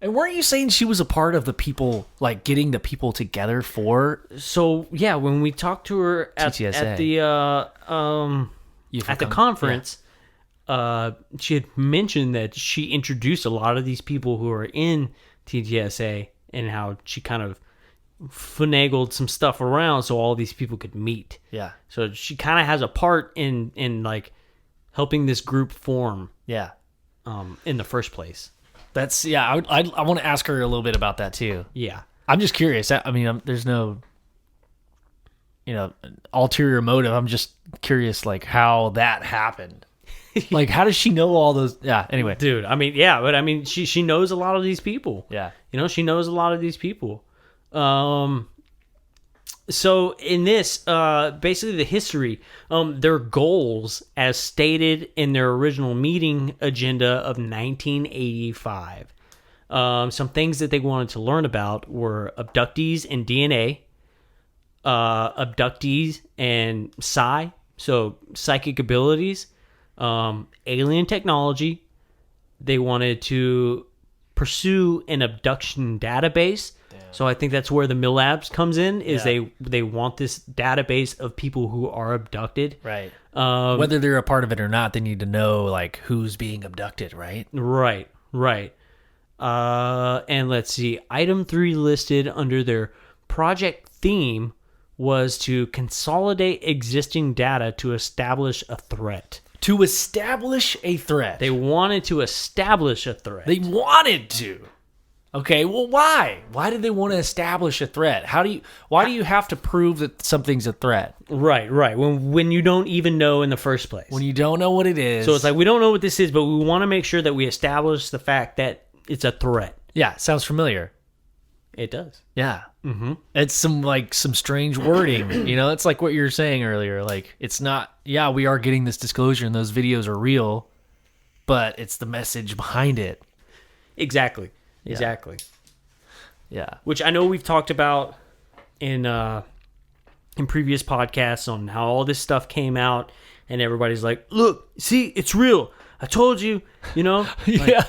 And weren't you saying she was a part of the people, like getting the people together for? So yeah, when we talked to her at the conference, she had mentioned that she introduced a lot of these people who are in TTSA and how she kind of finagled some stuff around so all these people could meet. Yeah. So she kind of has a part in like helping this group form. Yeah. In the first place. That's I want to ask her a little bit about that too. Yeah. I'm just curious. I mean, there's no, ulterior motive. I'm just curious, like, how that happened. Like, how does she know all those? Yeah. Anyway, dude. I mean, yeah, but I mean, she knows a lot of these people. Yeah. She knows a lot of these people. So in this, basically the history, their goals as stated in their original meeting agenda of 1985. Some things that they wanted to learn about were abductees and DNA, abductees and psi, so psychic abilities, alien technology. They wanted to pursue an abduction database. So I think that's where the Millabs comes in, is they want this database of people who are abducted. Right. Whether they're a part of it or not, they need to know, like, who's being abducted, right? Right. And let's see. Item 3 listed under their project theme was to consolidate existing data to establish a threat. To establish a threat. They wanted to establish a threat. They wanted to. Okay, well, why? Why did they want to establish a threat? Why do you have to prove that something's a threat? Right. When you don't even know in the first place. When you don't know what it is. So it's like, we don't know what this is, but we want to make sure that we establish the fact that it's a threat. Yeah, sounds familiar. It does. Yeah. Mm-hmm. It's some strange wording. It's like what you were saying earlier. Like, it's not, we are getting this disclosure and those videos are real, but it's the message behind it. Exactly. Yeah. Which I know we've talked about in previous podcasts on how all this stuff came out and everybody's like, look, see, it's real. I told you, Yeah.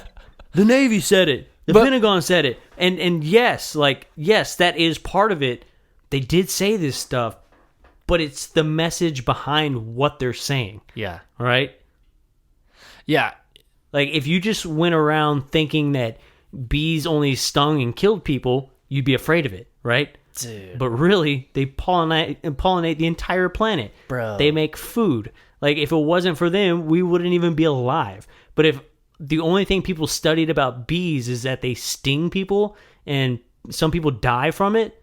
The Navy said it. The Pentagon said it. And yes, that is part of it. They did say this stuff, but it's the message behind what they're saying. Yeah. Right? Yeah. Like, if you just went around thinking that bees only stung and killed people, you'd be afraid of it, right? Dude. But really, they pollinate the entire planet. Bro. They make food. Like, if it wasn't for them, we wouldn't even be alive. But if the only thing people studied about bees is that they sting people and some people die from it,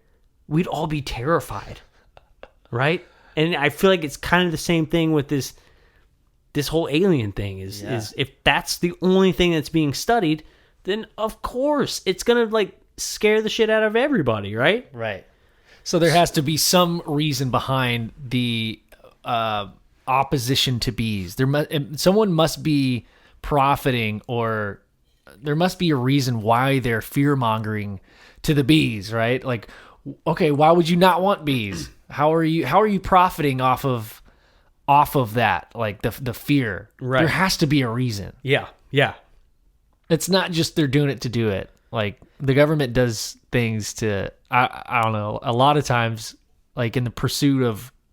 we'd all be terrified, right? And I feel like it's kind of the same thing with this whole alien thing is if that's the only thing that's being studied, then of course it's going to scare the shit out of everybody, right? Right. So there has to be some reason behind the opposition to bees. Someone must be profiting, or there must be a reason why they're fear-mongering to the bees, right? Like, okay, why would you not want bees? How are you profiting off of that, like the fear? Right. There has to be a reason. Yeah. It's not just they're doing it to do it. Like, the government does things to, I don't know, a lot of times, like, in the pursuit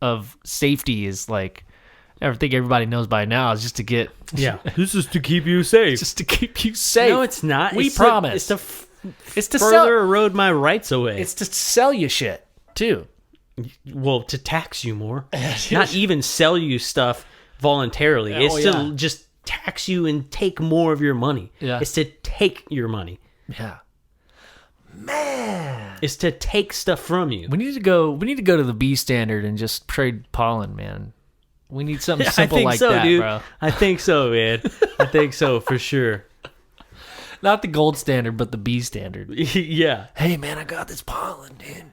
of safety is like, I think everybody knows by now, is just to get... Yeah, this is to keep you safe. Just to keep you safe. No, it's not. We promise. It's to further erode my rights away. It's to sell you shit, too. Well, to tax you more. Not even sell you stuff voluntarily. It's to just tax you and take more of your money. Yeah. It's to take your money. Yeah. Man. It's to take stuff from you. We need to go to the B standard and just trade pollen, man. We need something simple like that, dude. bro. I think so, man. I think so, for sure. Not the gold standard, but the B standard. Yeah. Hey, man, I got this pollen, dude.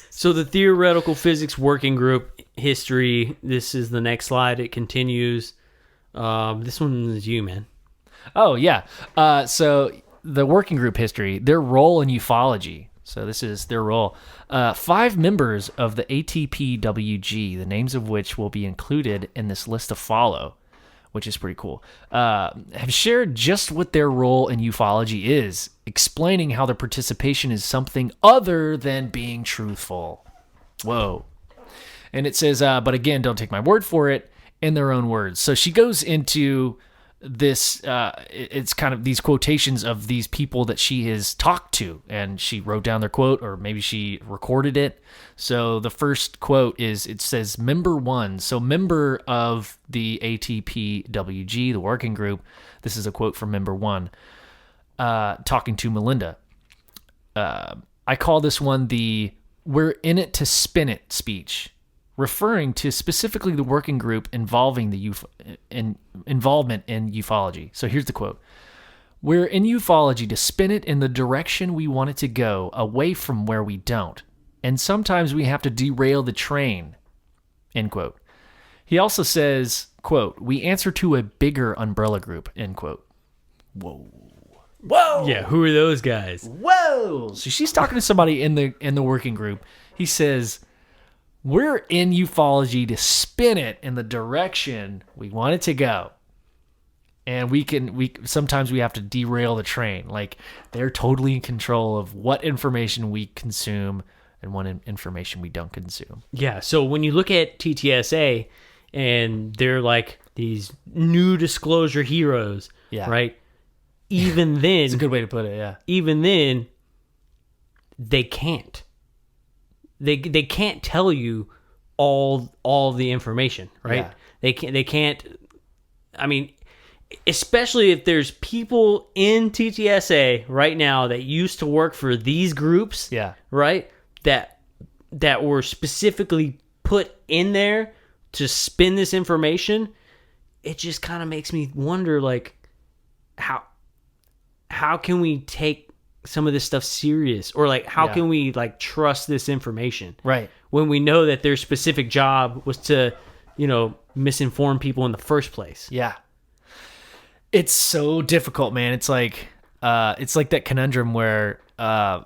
So the Theoretical Physics Working Group history, this is the next slide. It continues. This one is you, man. Oh, yeah. So the working group history, their role in ufology. So this is their role. 5 members of the ATPWG, the names of which will be included in this list to follow, which is pretty cool, have shared just what their role in ufology is, explaining how their participation is something other than being truthful. Whoa. And it says, but again, don't take my word for it. in their own words. So she goes into this, it's kind of these quotations of these people that she has talked to, and she wrote down their quote, or maybe she recorded it. So the first quote is, it says, member 1. So member of the ATPWG, the working group. This is a quote from member 1, talking to Melinda. I call this one the "we're in it to spin it" speech, referring to specifically the working group involving the involvement in ufology. So here's the quote. "We're in ufology to spin it in the direction we want it to go, away from where we don't. And sometimes we have to derail the train." End quote. He also says, quote, "We answer to a bigger umbrella group," end quote. Whoa. Yeah, who are those guys? Whoa. So she's talking to somebody in the working group. He says, "We're in ufology to spin it in the direction we want it to go. And we sometimes we have to derail the train." Like, they're totally in control of what information we consume and what information we don't consume. Yeah, so when you look at TTSA and they're like these new disclosure heroes, right? Even then, it's a good way to put it. Yeah. Even then, they can't. They can't tell you all the information, right? Yeah. They can't. I mean, especially if there's people in TTSA right now that used to work for these groups, right? That were specifically put in there to spin this information. It just kind of makes me wonder, like, how can we take some of this stuff serious, or like how can we like trust this information, right, when we know that their specific job was to, misinform people in the first place? Yeah, it's so difficult, man. It's like that conundrum where I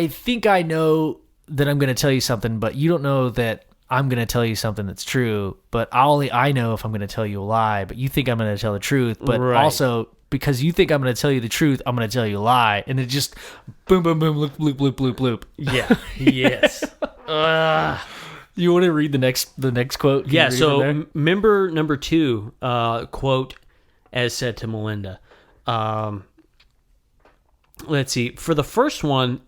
think I know that I'm going to tell you something, but you don't know that I'm going to tell you something that's true, but I know if I'm going to tell you a lie, but you think I'm going to tell the truth, but also because you think I'm going to tell you the truth, I'm going to tell you a lie, and it just boom, boom, boom, loop, loop, loop, loop, loop. Yeah. Yes. You want to read the next quote? Yeah. So member number 2, quote, as said to Melinda. Let's see. For the first one,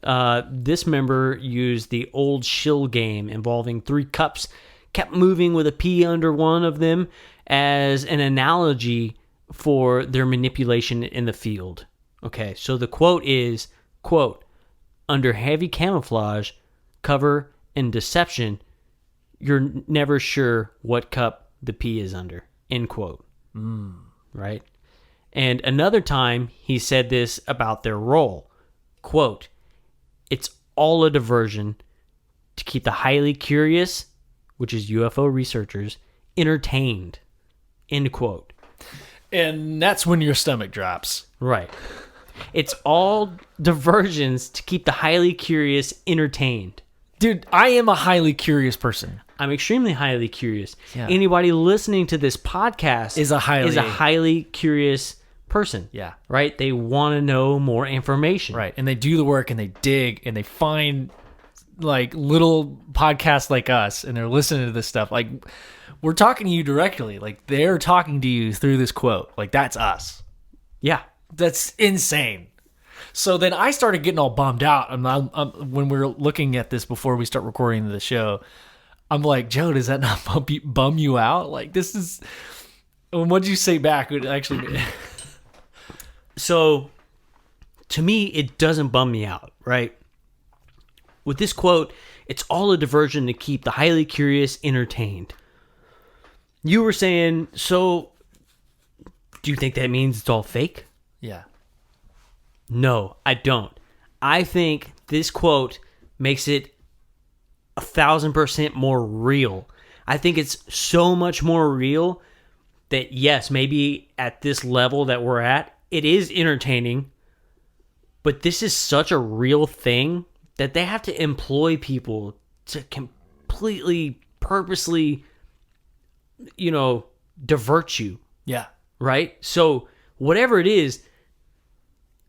this member used the old shill game involving 3 cups kept moving with a P under one of them as an analogy for their manipulation in the field. Okay, so the quote is, quote, "Under heavy camouflage, cover, and deception, you're never sure what cup the P is under," end quote. Right? And another time, he said this about their role. Quote, "It's all a diversion to keep the highly curious," which is UFO researchers, "entertained," end quote. And that's when your stomach drops. Right. It's all diversions to keep the highly curious entertained. Dude, I am a highly curious person. I'm extremely highly curious. Yeah. Anybody listening to this podcast is a highly curious person. Yeah. Right? They want to know more information. Right. And they do the work and they dig and they find like little podcasts like us and they're listening to this stuff. Like, we're talking to you directly. Like, they're talking to you through this quote. Like, that's us. Yeah. That's insane. So then I started getting all bummed out. When we're looking at this before we start recording the show, I'm like, Joe, does that not bum you out? Like, this is... What'd you say back? It actually... So, to me, it doesn't bum me out, right? With this quote, it's all a diversion to keep the highly curious entertained. You were saying, so do you think that means it's all fake? Yeah. No, I don't. I think this quote makes it 1,000% more real. I think it's so much more real that, yes, maybe at this level that we're at, it is entertaining, but this is such a real thing that they have to employ people to completely, purposely, divert you. Yeah. Right? So whatever it is,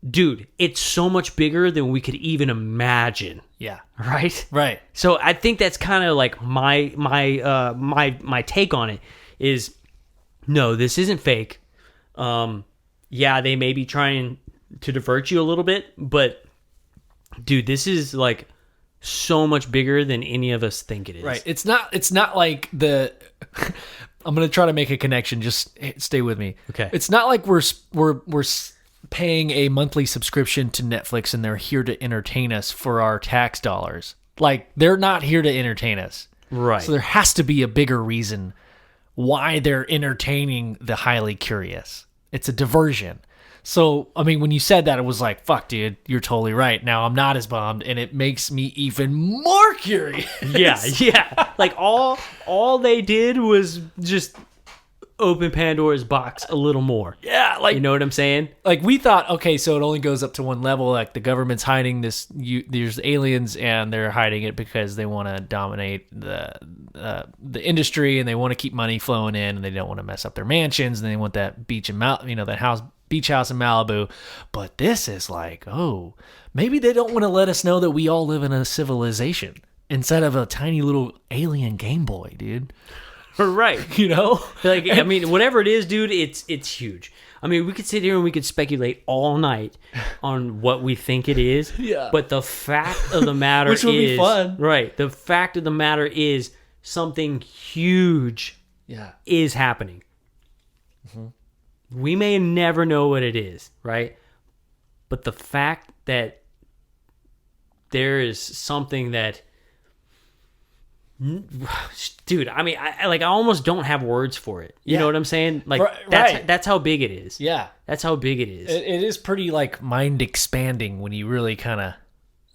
dude, it's so much bigger than we could even imagine. Yeah. Right. So I think that's kind of like my take on it is, no, this isn't fake. Yeah, they may be trying to divert you a little bit, but dude, this is like so much bigger than any of us think it is. Right. It's not like the I'm going to try to make a connection. Just stay with me. Okay. It's not like we're paying a monthly subscription to Netflix and they're here to entertain us for our tax dollars. Like, they're not here to entertain us. Right. So there has to be a bigger reason why they're entertaining the highly curious. It's a diversion. So, I mean, when you said that, it was like, fuck, dude, you're totally right. Now I'm not as bummed, and it makes me even more curious. Yeah. Like, all they did was just open Pandora's box a little more. Yeah, like, you know what I'm saying? Like, we thought, okay, so it only goes up to one level. Like, the government's hiding this. There's aliens, and they're hiding it because they want to dominate the industry, and they want to keep money flowing in, and they don't want to mess up their mansions, and they want that beach in beach house in Malibu. But this is like, oh, maybe they don't want to let us know that we all live in a civilization instead of a tiny little alien Game Boy, dude. Right. You know? Like, I mean, whatever it is, dude, it's huge. I mean, we could sit here and we could speculate all night on what we think it is. Yeah. But the fact of the matter Which would be fun. Right. The fact of the matter is something huge is happening. Mm-hmm. We may never know what it is, right? But the fact that there is something that, dude, I mean, I almost don't have words for it. You know what I'm saying? Like, that's how big it is. Yeah. That's how big it is. It is pretty, like, mind expanding when you really kind of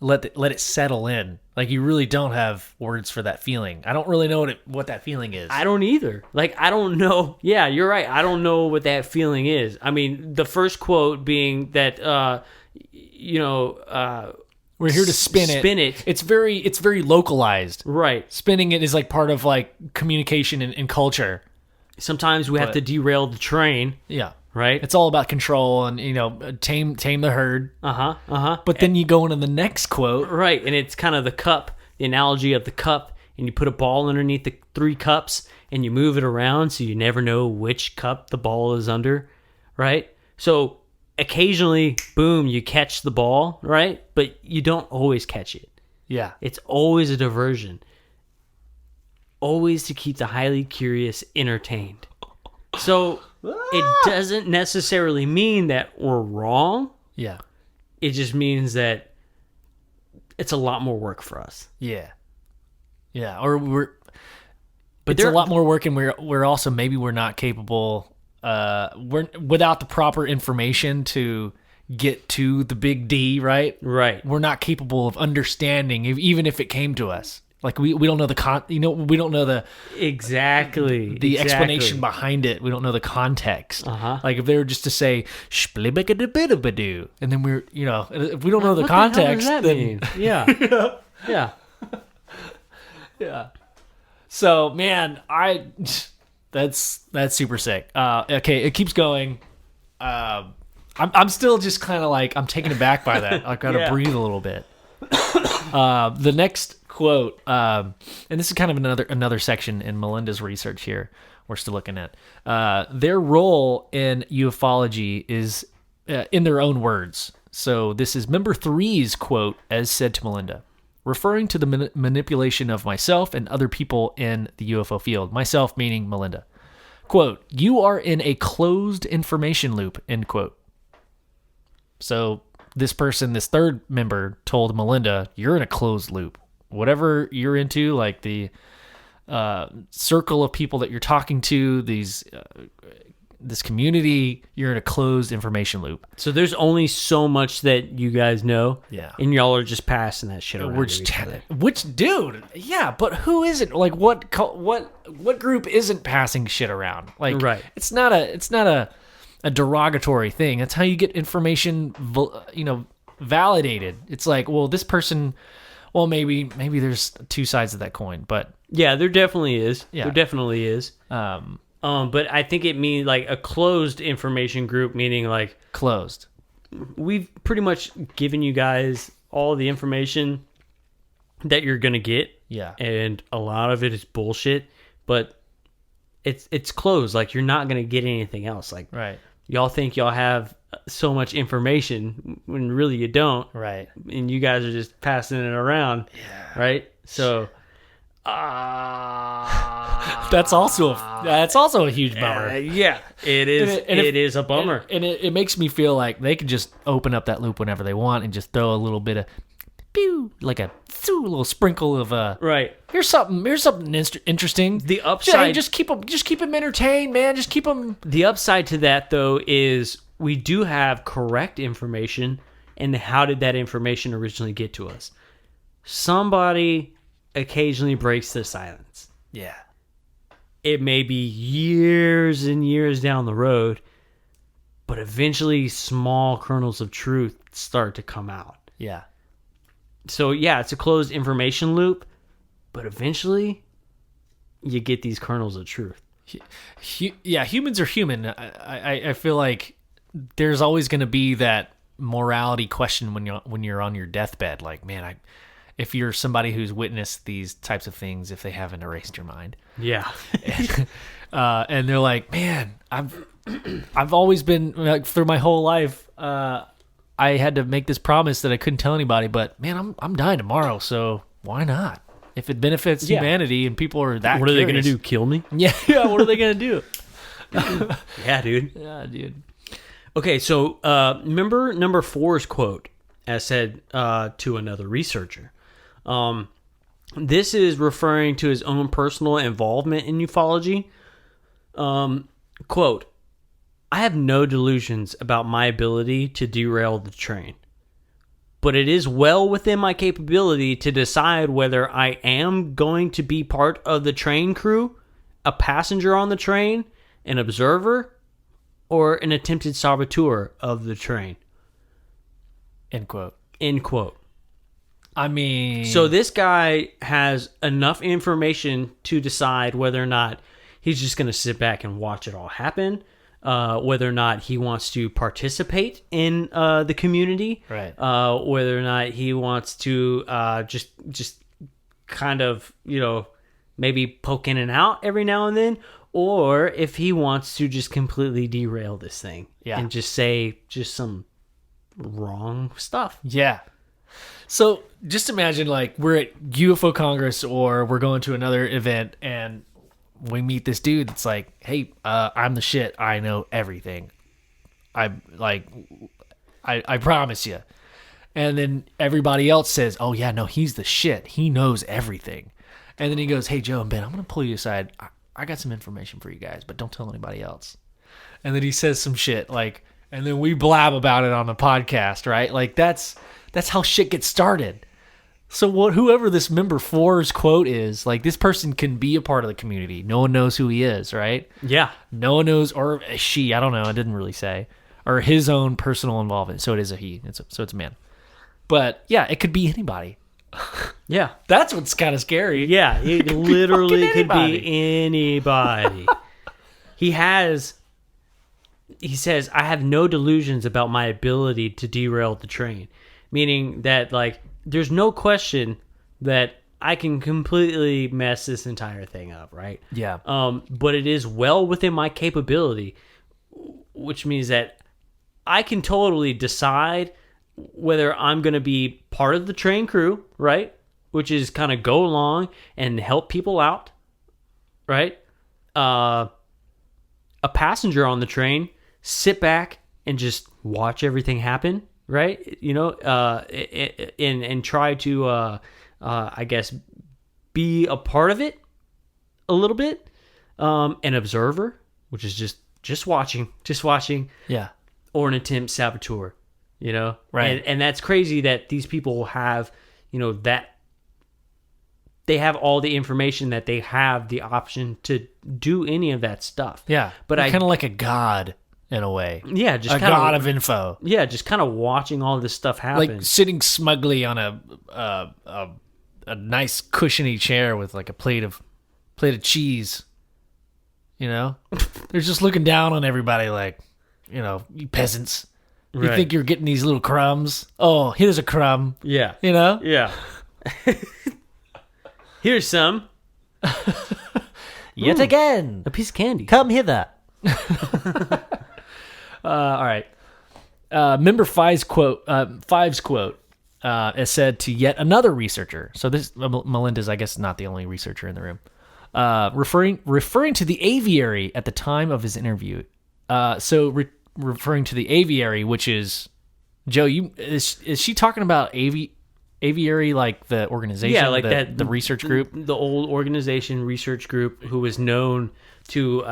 let it settle in. Like, you really don't have words for that feeling. I don't really know what that feeling is. I don't either. Like, I don't know. Yeah, you're right. I don't know what that feeling is. I mean, the first quote being that, we're here to spin it. It's very localized. Right. Spinning it is like part of like communication and culture. Sometimes we have to derail the train. Yeah. Right. It's all about control and, tame the herd. But then you go into the next quote. Right. And it's kind of the analogy of the cup, and you put a ball underneath the 3 cups and you move it around so you never know which cup the ball is under. Right. So occasionally, boom, you catch the ball, right? But you don't always catch it. Yeah. It's always a diversion. Always to keep the highly curious entertained. So it doesn't necessarily mean that we're wrong. Yeah. It just means that it's a lot more work for us. Yeah. Yeah. Or it's a lot more work, and we're also, maybe we're not capable. We're without the proper information to get to the big D, right? Right. We're not capable of understanding, even if it came to us. Like, we don't know we don't know the explanation behind it. We don't know the context. Like, if they were just to say shplibakadabidabadoo, and then we're, if we don't know the context, what the hell does that mean? Yeah. Yeah. So, man, that's super sick. Okay, it keeps going. I'm still just kind of like, I'm taken aback by that. I gotta breathe a little bit. The next quote, and this is kind of another section in Melinda's research here we're still looking at. Their role in ufology is in their own words. So this is member 3's quote, as said to Melinda, referring to the manipulation of myself and other people in the UFO field. Myself meaning Melinda. Quote, "You are in a closed information loop," end quote. So this third member told Melinda, you're in a closed loop. Whatever you're into, like the circle of people that you're talking to, this community, you're in a closed information loop. So there's only so much that you guys know. Yeah. And y'all are just passing that shit around. We're just dude, yeah, but who isn't? Like, what group isn't passing shit around? Like, right. It's not a derogatory thing. That's how you get information, validated. It's like, well, this person, well, maybe there's 2 sides of that coin, but yeah, there definitely is. Yeah. There definitely is. But I think it means like a closed information group, meaning like closed. we've pretty much given you guys all the information that you're gonna get. Yeah. And a lot of it is bullshit, but it's closed. Like, you're not gonna get anything else. Like, right. Y'all think y'all have so much information when really you don't. Right. And you guys are just passing it around. Yeah. Right. So. That's also a huge bummer. Yeah, it is. It is a bummer, and it makes me feel like they could just open up that loop whenever they want and just throw a little bit of pew, like a little sprinkle of right. Here's something interesting. The upside, just keep them entertained, man. Just keep them. The upside to that, though, is we do have correct information. And how did that information originally get to us? Somebody occasionally breaks the silence. Yeah. It may be years and years down the road, but eventually small kernels of truth start to come out. Yeah. So, yeah, it's a closed information loop, but eventually you get these kernels of truth. Yeah, humans are human. I feel like there's always going to be that morality question when you're on your deathbed. Like, man, if you're somebody who's witnessed these types of things, if they haven't erased your mind. Yeah. And they're like, man, I've always been, like, through my whole life, I had to make this promise that I couldn't tell anybody, but man, I'm dying tomorrow, so why not? If it benefits humanity and people are that What are curious, they going to do, kill me? Yeah, what are they going to do? Yeah, dude. Yeah, dude. Okay, so remember number 4's quote, as said to another researcher. This is referring to his own personal involvement in ufology. Quote, I have no delusions about my ability to derail the train, but it is well within my capability to decide whether I am going to be part of the train crew, a passenger on the train, an observer, or an attempted saboteur of the train. End quote. End quote. I mean... So this guy has enough information to decide whether or not he's just going to sit back and watch it all happen, whether or not he wants to participate in the community, right? Whether or not he wants to just kind of, maybe poke in and out every now and then, or if he wants to just completely derail this thing and just say just some wrong stuff. Yeah. So just imagine, like, we're at UFO Congress or we're going to another event and we meet this dude that's like, hey, I'm the shit. I know everything. I promise you. And then everybody else says, oh, yeah, no, he's the shit. He knows everything. And then he goes, hey, Joe and Ben, I'm going to pull you aside. I got some information for you guys, but don't tell anybody else. And then he says some shit, like, and then we blab about it on the podcast, right? Like, that's how shit gets started. So whoever this member 4's quote is, like, this person can be a part of the community. No one knows who he is, right? Yeah. No one knows, or she, I don't know, it didn't really say, or his own personal involvement. So it is a he. So it's a man. But yeah, it could be anybody. Yeah. That's what's kind of scary. Yeah, it literally could be anybody. He says, I have no delusions about my ability to derail the train. Meaning that, like, there's no question that I can completely mess this entire thing up, right? Yeah. But it is well within my capability, which means that I can totally decide whether I'm going to be part of the train crew, right? Which is kind of go along and help people out, right? A passenger on the train, sit back and just watch everything happen, right? And try to, I guess, be a part of it a little bit. An observer, which is just watching. Yeah. Or an attempt saboteur, Right. And that's crazy that these people have, that they have all the information, that they have the option to do any of that stuff. Yeah. But kind of like a god in a way. Yeah, just a god of info. Yeah, just kind of watching all this stuff happen. Like sitting smugly on a nice cushiony chair with like a plate of cheese. They're just looking down on everybody like, you peasants. You think you're getting these little crumbs. Oh, here's a crumb. Yeah. You know? Yeah. Here's some. Yet again. A piece of candy. Come hither. All right. Member Five's quote is said to yet another researcher. So this Melinda's, I guess, not the only researcher in the room. Referring to the aviary at the time of his interview. Referring to the aviary, which is Joe. Is she talking about aviary, like the organization? Yeah, like the research group, the old organization research group who was known to,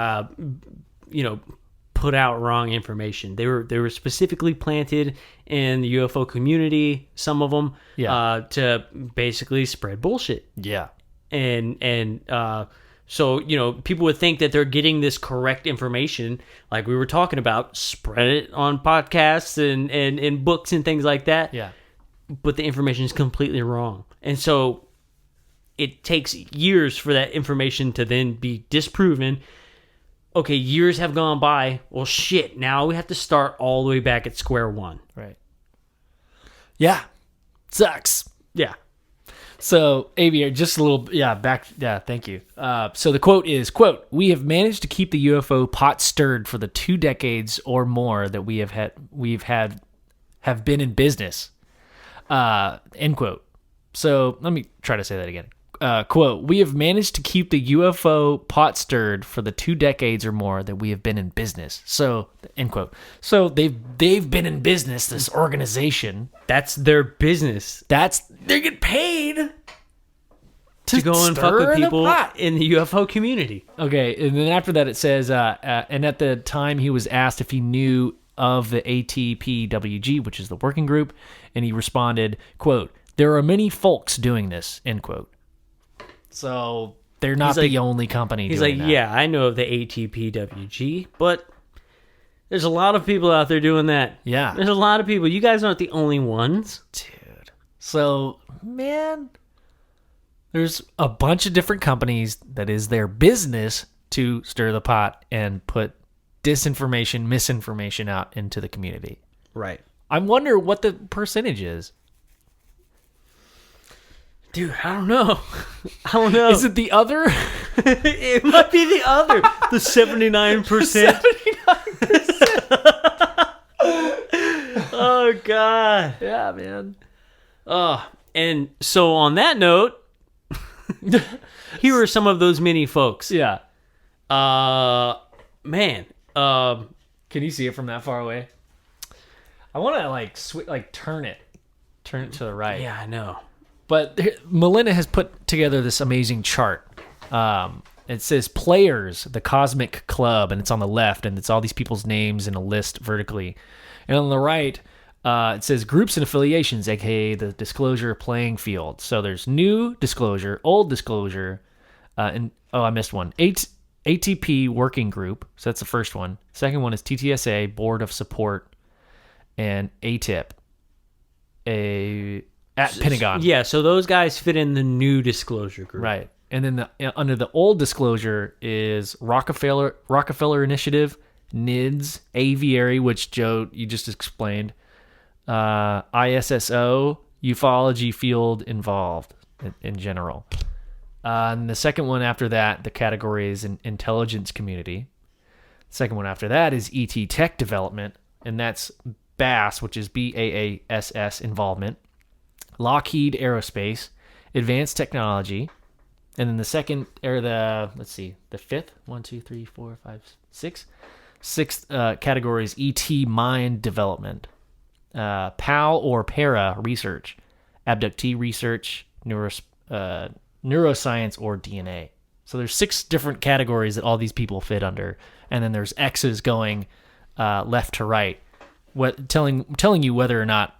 put out wrong information. They were specifically planted in the UFO community. Some of them, to basically spread bullshit. Yeah, so, people would think that they're getting this correct information, like we were talking about, spread it on podcasts and in books and things like that. Yeah. But the information is completely wrong. And so it takes years for that information to then be disproven. Okay, years have gone by. Well, shit, now we have to start all the way back at square one. Right. Yeah. Sucks. Yeah. So, aviary, just a little, thank you. So the quote is, quote, "We have managed to keep the UFO pot stirred for the 2 decades or more that we have been in business." End quote. So let me try to say that again. Quote, "We have managed to keep the UFO pot stirred for the 2 decades or more that we have been in business." So, end quote. So they've been in business, this organization. That's their business. They get paid to go and fuck with people in the UFO community. Okay, and then after that it says, and at the time he was asked if he knew of the ATPWG, which is the working group, and he responded, quote, "There are many folks doing this," end quote. So they're not the only company doing that. He's like, yeah, I know of the ATPWG, but there's a lot of people out there doing that. Yeah. There's a lot of people. You guys aren't the only ones. Dude. So, man, there's a bunch of different companies that is their business to stir the pot and put disinformation, misinformation out into the community. Right. I wonder what the percentage is. Dude, I don't know. Is it the other? It might be the other. The 79%. 79%. Oh, God. Yeah, man. And so on that note, here are some of those many folks. Yeah. Man. Can you see it from that far away? I want to turn it to the right. Yeah, I know. But Melinda has put together this amazing chart. It says players, the Cosmic Club, and it's on the left, and it's all these people's names in a list vertically. And on the right, it says groups and affiliations, aka the disclosure playing field. So there's new disclosure, old disclosure, and I missed one. ATP working group. So that's the first one. Second one is TTSA, Board of Support, and ATIP. At Pentagon. Yeah, so those guys fit in the new disclosure group. Right. And then under the old disclosure is Rockefeller Initiative, NIDS, Aviary, which Joe, you just explained, ISSO, ufology field involved in general. And the second one after that, the category is intelligence community. The second one after that is ET tech development, and that's BASS, which is BAASS involvement. Lockheed Aerospace, advanced technology, and then the second, or the fifth, 6th category is ET mind development, PAL or para research, abductee research, neuroscience or DNA. So there's 6 different categories that all these people fit under, and then there's X's going left to right, telling you whether or not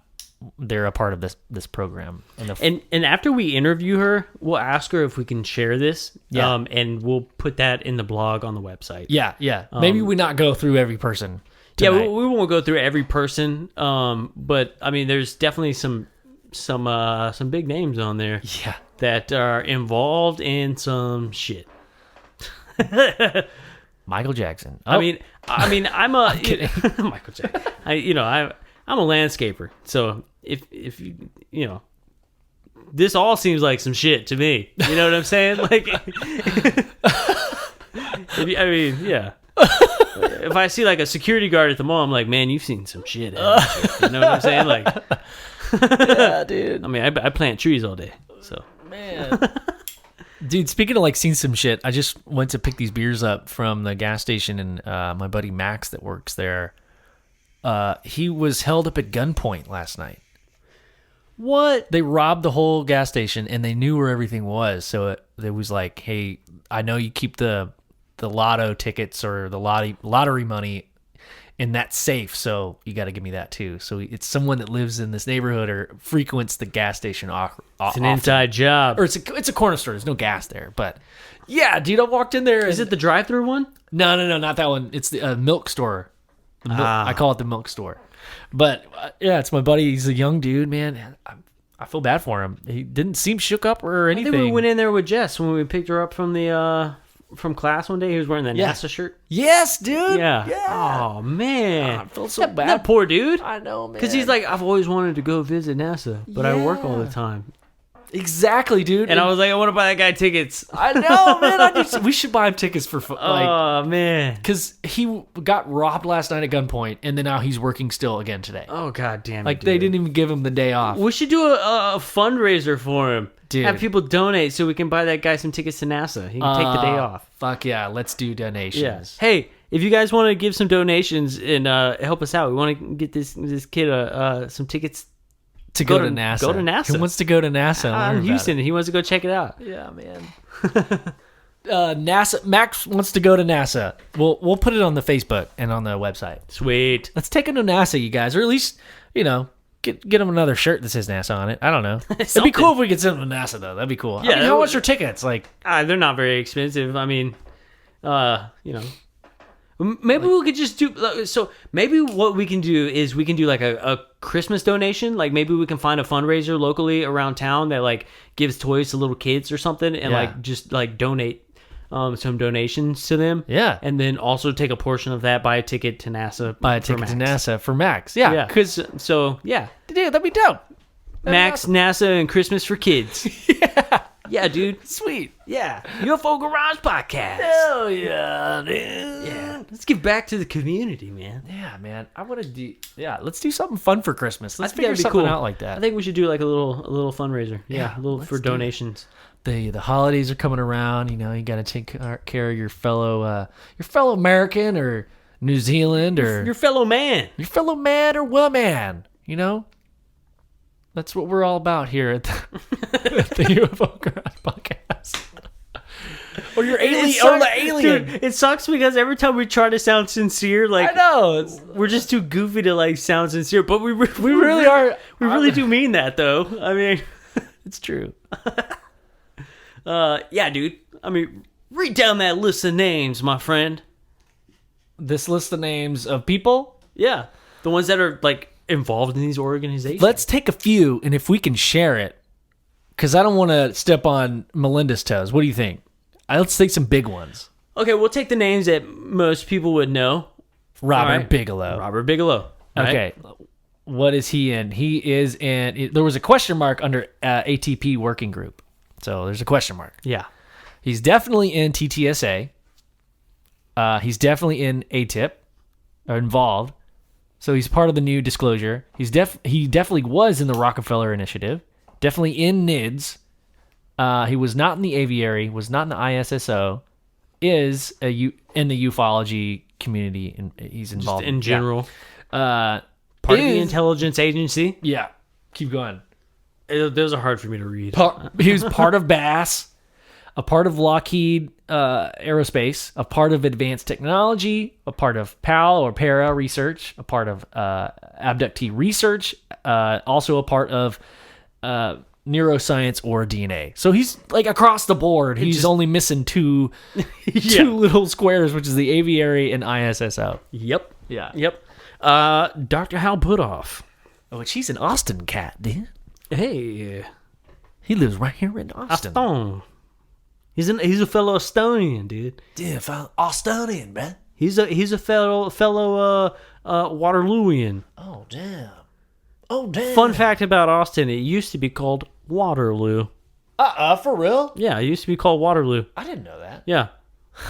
they're a part of this program. And after we interview her, we'll ask her if we can share this. Yeah. And we'll put that in the blog on the website. Yeah. Maybe we not go through every person tonight. Yeah, we won't go through every person. But I mean, there's definitely some big names on there. Yeah. That are involved in some shit. Michael Jackson. Oh. I mean, I'm kidding. Michael Jackson. I'm a landscaper, so if you know, this all seems like some shit to me. You know what I'm saying? Like, yeah. If I see like a security guard at the mall, I'm like, man, you've seen some shit. You know what I'm saying? Like, yeah, dude. I mean, I plant trees all day, so man. Dude, speaking of like seen some shit, I just went to pick these beers up from the gas station, and my buddy Max that works there, he was held up at gunpoint last night. What? They robbed the whole gas station, and they knew where everything was. So it was like, hey, I know you keep the lotto tickets or the lottery money in that safe, so you got to give me that too. So it's someone that lives in this neighborhood or frequents the gas station often. It's an inside job. Or it's a corner store. There's no gas there. But yeah, dude, I walked in there. Is it the drive-through one? No, not that one. It's the milk store. I call it the milk store. But yeah, it's my buddy. He's a young dude, man. I feel bad for him. He didn't seem shook up or anything. I think we went in there with Jess when we picked her up from the from class one day. He was wearing the NASA shirt. Yes, dude. Yeah. Oh man, I felt so bad. That poor dude. I know, man. Because he's like, I've always wanted to go visit NASA, but I work all the time. Exactly, dude. And I was like, I want to buy that guy tickets. I know, man. We should buy him tickets for oh man, because he got robbed last night at gunpoint, and then now he's working still again today. Oh god damn it! Like dude. They didn't even give him the day off. We should do a fundraiser for him. Dude. Have people donate so we can buy that guy some tickets to NASA. He can take the day off. Fuck yeah, let's do donations. Yes. Hey, if you guys want to give some donations and help us out, we want to get this kid some tickets. To go to NASA. Go to NASA. He wants to go to NASA. In Houston. He wants to go check it out. Yeah, man. NASA. Max wants to go to NASA. We'll put it on the Facebook and on the website. Sweet. Let's take him to NASA, you guys, or at least get him another shirt that says NASA on it. I don't know. It'd be cool if we could send him to NASA though. That'd be cool. Yeah. I mean, how much are tickets? Like, they're not very expensive. I mean, maybe we could just do. So maybe what we can do is we can do like a Christmas donation. Like maybe we can find a fundraiser locally around town that like gives toys to little kids or something, and like just like donate some donations to them. Yeah, and then also take a portion of that, buy a ticket to NASA. Buy a ticket to NASA for Max. Yeah, because dude, that'd be dope. Max, NASA, and Christmas for kids. Yeah, dude. Sweet. Yeah. UFO Garage Podcast. Hell yeah, dude. Yeah. Let's give back to the community, man. Yeah, man. I want to do. Yeah, let's do something fun for Christmas. Let's figure that'd be something cool. out like that. I think we should do like a little fundraiser. Yeah, a little for donations. The holidays are coming around. You got to take care of your fellow American or New Zealand or your fellow man or woman. That's what we're all about here at the UFO Garage Podcast. Or your alien, or the alien. Dude, it sucks because every time we try to sound sincere, like I know we're just too goofy to like sound sincere, but we really are. We really do mean that, though. I mean, it's true. Yeah, dude. I mean, read down that list of names, my friend. This list of names of people? Yeah, the ones that are like involved in these organizations. Let's take a few, and if we can share it, because I don't want to step on Melinda's toes. What do you think? Let's take some big ones. Okay, we'll take the names that most people would know. Robert Bigelow. Okay. What is he in? He is in... There was a question mark under ATP working group. So there's a question mark. Yeah. He's definitely in TTSA. He's definitely in ATIP. Or involved. So he's part of the new disclosure. He definitely was in the Rockefeller Initiative. Definitely in NIDS. He was not in the aviary. Was not in the ISSO. Is in the ufology community. And he's involved just in general. Yeah. Part of the intelligence agency. Yeah. Keep going. Those are hard for me to read. He was part of BASS. A part of Lockheed Aerospace, a part of Advanced Technology, a part of PAL or Para Research, a part of Abductee Research, also a part of Neuroscience or DNA. So he's like across the board. He's only missing two little squares, which is the Aviary and ISSO. Yep. Yeah. Yep. Dr. Hal Puthoff. Oh, and she's an Austin cat, dude. Hey. He lives right here in Austin. He's a fellow Estonian, dude. Dude, Austonian, man. He's a fellow Waterlooian. Oh, damn. Oh, damn. Fun fact about Austin, it used to be called Waterloo. For real? Yeah, it used to be called Waterloo. I didn't know that. Yeah.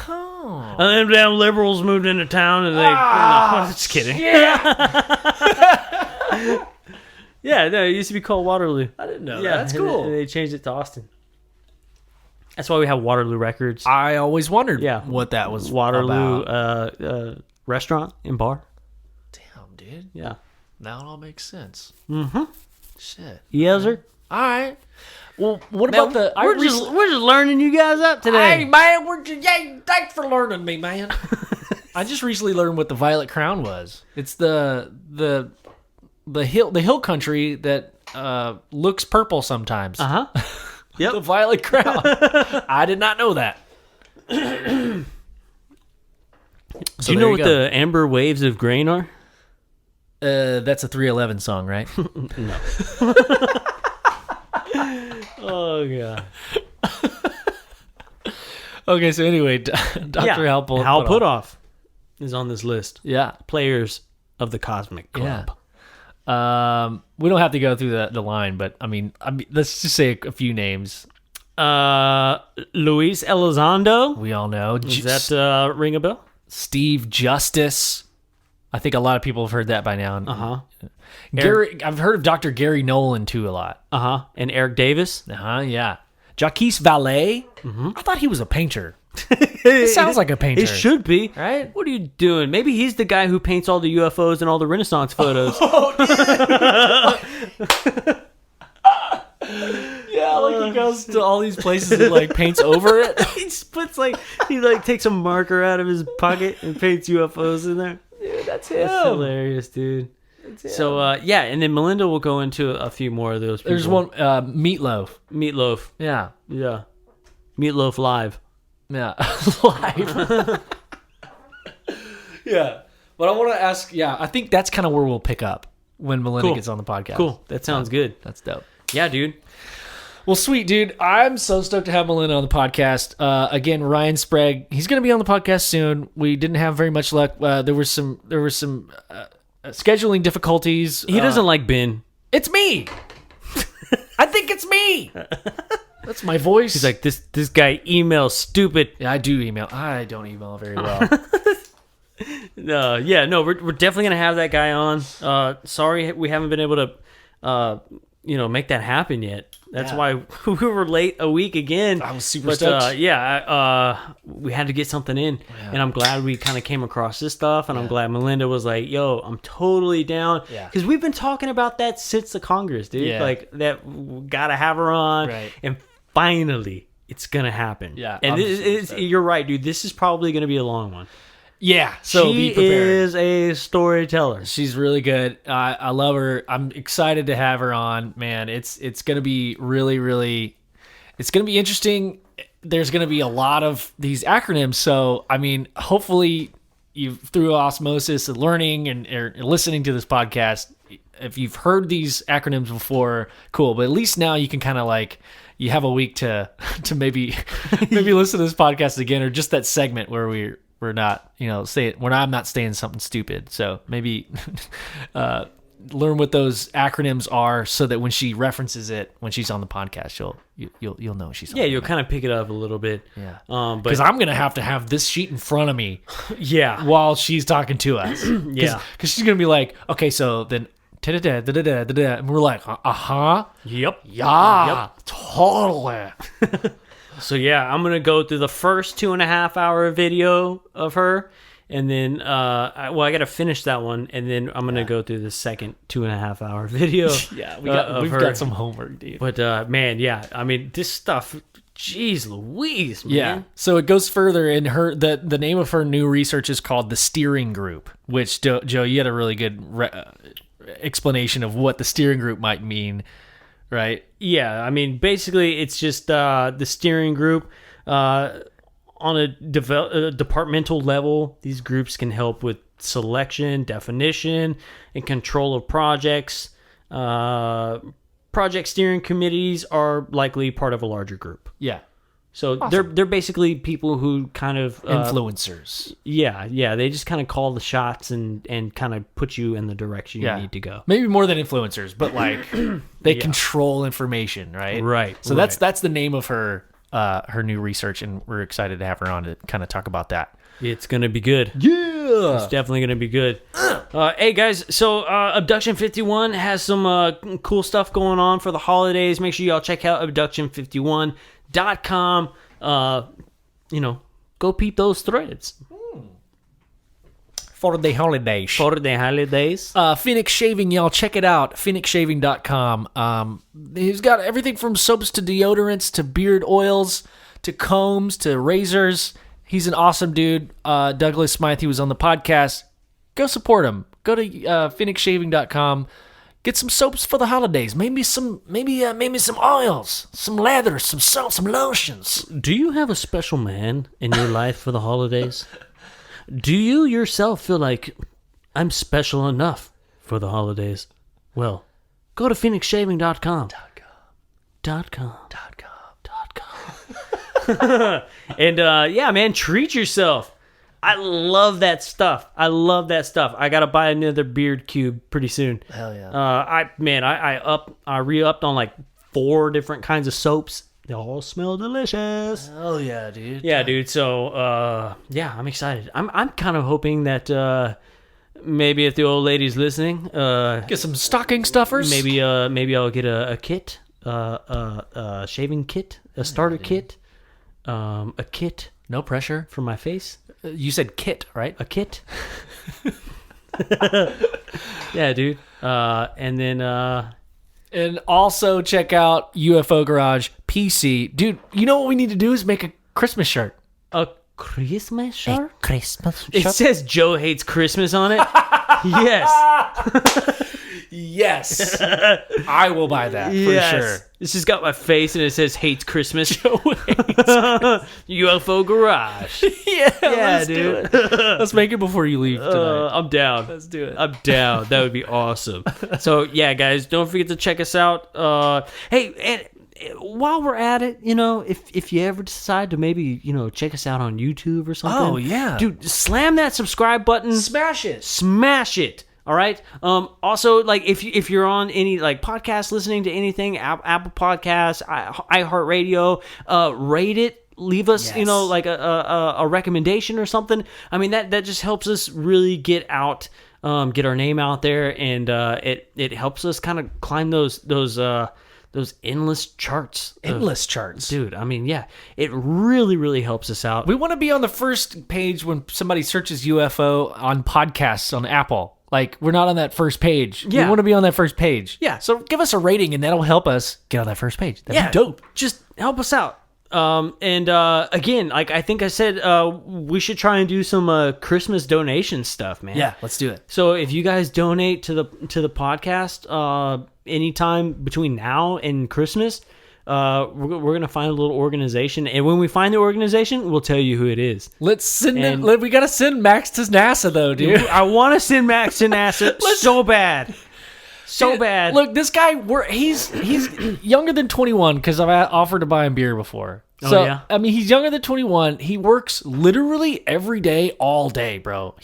Oh. And then damn liberals moved into town and they... no, just kidding. Yeah. Yeah, no, it used to be called Waterloo. I didn't know that. That's cool. And they changed it to Austin. That's why we have Waterloo Records. I always wondered Yeah. what that was Waterloo about. Restaurant and bar. Damn, dude. Yeah. Now it all makes sense. Mm-hmm. Shit. Yes, sir. All right. Well, what about the... We're just learning you guys up today. Hey, man, thanks for learning me, man. I just recently learned what the Violet Crown was. It's the hill country that looks purple sometimes. Uh-huh. Yep. The Violet Crown. I did not know that. Do you know what the amber waves of grain are? That's a 311 song, right? No. Oh, God. Okay, so anyway, Dr. Hal Puthoff is on this list. Yeah. Players of the Cosmic Club. Yeah. We don't have to go through the line, but I mean, let's just say a few names. Luis Elizondo. We all know. Does that ring a bell? Steve Justice. I think a lot of people have heard that by now. Uh-huh. I've heard of Dr. Gary Nolan too a lot. Uh-huh. And Eric Davis. Uh-huh, yeah. Jaquez Valet. Mm-hmm. I thought he was a painter. It sounds like a painter. It should be. Right? What are you doing? Maybe he's the guy who paints all the UFOs and all the Renaissance photos. Yeah, like he goes to all these places and like paints over it. He just puts he takes a marker out of his pocket and paints UFOs in there. Dude, that's him. That's hilarious, dude. So, and then Melinda will go into a few more of those people. There's one, Meatloaf. Meatloaf. Yeah. Yeah. Meatloaf Live. Yeah. Live. Yeah. But I want to ask, I think that's kind of where we'll pick up when Melinda gets on the podcast. Cool. That sounds good. That's dope. Yeah, dude. Well, sweet, dude. I'm so stoked to have Melinda on the podcast. Again, Ryan Sprague, he's going to be on the podcast soon. We didn't have very much luck. There were some scheduling difficulties. He doesn't like Ben. It's me. I think it's me. That's my voice. He's like, this guy emails stupid. Yeah, I do email. I don't email very well. We're definitely gonna have that guy on. Sorry we haven't been able to make that happen yet. That's why we were late a week again. I was super stoked. We had to get something in, and I'm glad we kind of came across this stuff, and I'm glad Melinda was like, yo, I'm totally down. Because we've been talking about that since the Congress, dude. Yeah. Like, that we gotta have her on, and finally it's gonna happen. Yeah. And you're right, dude. This is probably gonna be a long one. Yeah, so she be prepared. is a storyteller. She's really good. I love her. I'm excited to have her on. Man, it's going to be really, really. It's going to be interesting. There's going to be a lot of these acronyms. So, I mean, hopefully, through osmosis and learning and listening to this podcast, if you've heard these acronyms before, cool. But at least now you can kind of you have a week to maybe listen to this podcast again, or just that segment where we're not, when I'm not saying something stupid. So maybe learn what those acronyms are, so that when she references it when she's on the podcast, you'll know she's on. Yeah, you'll kind of pick it up a little bit. Yeah, because I'm gonna have this sheet in front of me. Yeah, while she's talking to us. Yeah, because she's gonna be like, okay, so then. And we're like, Yep. Yeah. Yep. Totally. So I'm gonna go through the first 2.5 hour video of her, and then I gotta finish that one, and then I'm gonna go through the second 2.5 hour video. We've got some homework, dude. But I mean, this stuff, jeez Louise, man. Yeah. So it goes further, and the name of her new research is called the Steering Group, which Joe, you had a really good explanation of what the Steering Group might mean. Right. Yeah. I mean, basically, it's just the steering group on a departmental level. These groups can help with selection, definition, and control of projects. Project steering committees are likely part of a larger group. Yeah. So they're basically people who kind of influencers. Yeah. They just kind of call the shots and kind of put you in the direction you need to go. Maybe more than influencers, but like they control information, right? Right. So that's the name of her new research, and we're excited to have her on to kind of talk about that. It's gonna be good. Yeah, it's definitely gonna be good. Hey guys, so Abduction 51 has some cool stuff going on for the holidays. Make sure y'all check out abduction51.com. Go peep those threads for the holidays. Phoenix Shaving, y'all check it out. PhoenixShaving.com. He's got everything from soaps to deodorants to beard oils to combs to razors. He's an awesome dude. Douglas Smythe, he was on the podcast. Go support him. Go to PhoenixShaving.com. Get some soaps for the holidays. Maybe some oils, some leather, some soap, some lotions. Do you have a special man in your life for the holidays? Do you yourself feel like I'm special enough for the holidays? Well, go to PhoenixShaving.com. And man, treat yourself. I love that stuff. I gotta buy another beard cube pretty soon. Hell yeah. I re-upped on like 4 different kinds of soaps. They all smell delicious. Hell yeah, dude. Yeah, dude. So I'm excited. I'm kind of hoping that maybe if the old lady's listening, get some stocking stuffers. Maybe I'll get a kit, a shaving kit, a starter kit. A kit. No pressure. For my face. You said kit, right? A kit. Yeah, dude. And then... And also check out UFO Garage PC. Dude, you know what we need to do is make a Christmas shirt. A Christmas shirt? Christmas shirt? It says Joe hates Christmas on it. Yes. Yes. I will buy that for sure. This has got my face and it says hates Christmas. Joe hates UFO Garage. Let's do it. Let's make it before you leave tonight. I'm down. Let's do it. I'm down. That would be awesome. So yeah, guys, don't forget to check us out. Hey, and while we're at it, if you ever decide to maybe, check us out on YouTube or something. Oh yeah. Dude, slam that subscribe button. Smash it. All right. Also, like if you're on any like podcast listening to anything, Apple Podcasts, iHeartRadio, rate it. Leave us, like a recommendation or something. I mean that just helps us really get our name out there, and it helps us kind of climb those endless charts. Dude. I mean, yeah, it really, really helps us out. We want to be on the first page when somebody searches UFO on podcasts on Apple. Like, we're not on that first page. Yeah. We want to be on that first page. Yeah. So give us a rating, and that'll help us get on that first page. That'd be dope. Just help us out. And again, like I think I said, we should try and do some Christmas donation stuff, man. Yeah, let's do it. So if you guys donate to the podcast anytime between now and Christmas, we're gonna find a little organization, and when we find the organization, we'll tell you who it is. Let's send it. We gotta send Max to NASA though, dude. I want to send Max to NASA so bad. So bad. Look, this guy, he's younger than 21 because I've offered to buy him beer before. So, yeah? I mean, he's younger than 21. He works literally every day, all day, bro.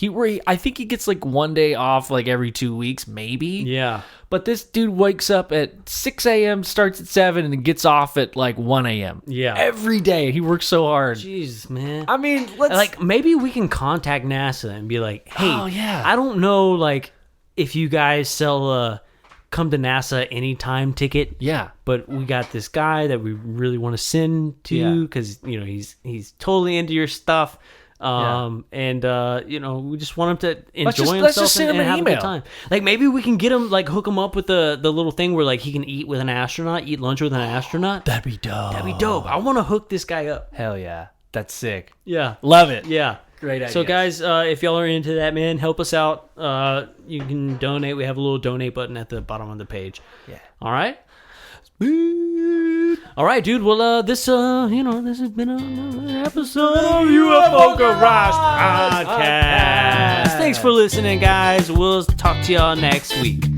I think he gets like one day off like every 2 weeks, maybe. Yeah. But this dude wakes up at 6 a.m., starts at 7, and gets off at like 1 a.m. Yeah. Every day. He works so hard. Jeez, man. I mean, maybe we can contact NASA and be like, hey, I don't know, like, if you guys sell come to NASA anytime ticket. Yeah. But we got this guy that we really want to send to because, he's totally into your stuff. And, we just want him to enjoy himself let's just send him and an have email. a good time. Like, maybe we can get him, like, hook him up with the little thing where, like, he can eat with an astronaut, eat lunch with an astronaut. That'd be dope. I want to hook this guy up. Hell yeah. That's sick. Yeah. Love it. Yeah. Great idea. So, guys, if y'all are into that, man, help us out. You can donate. We have a little donate button at the bottom of the page. Yeah. All right? All right, dude. Well, this has been another episode of UFO Garage Podcast. Thanks for listening, guys. We'll talk to y'all next week.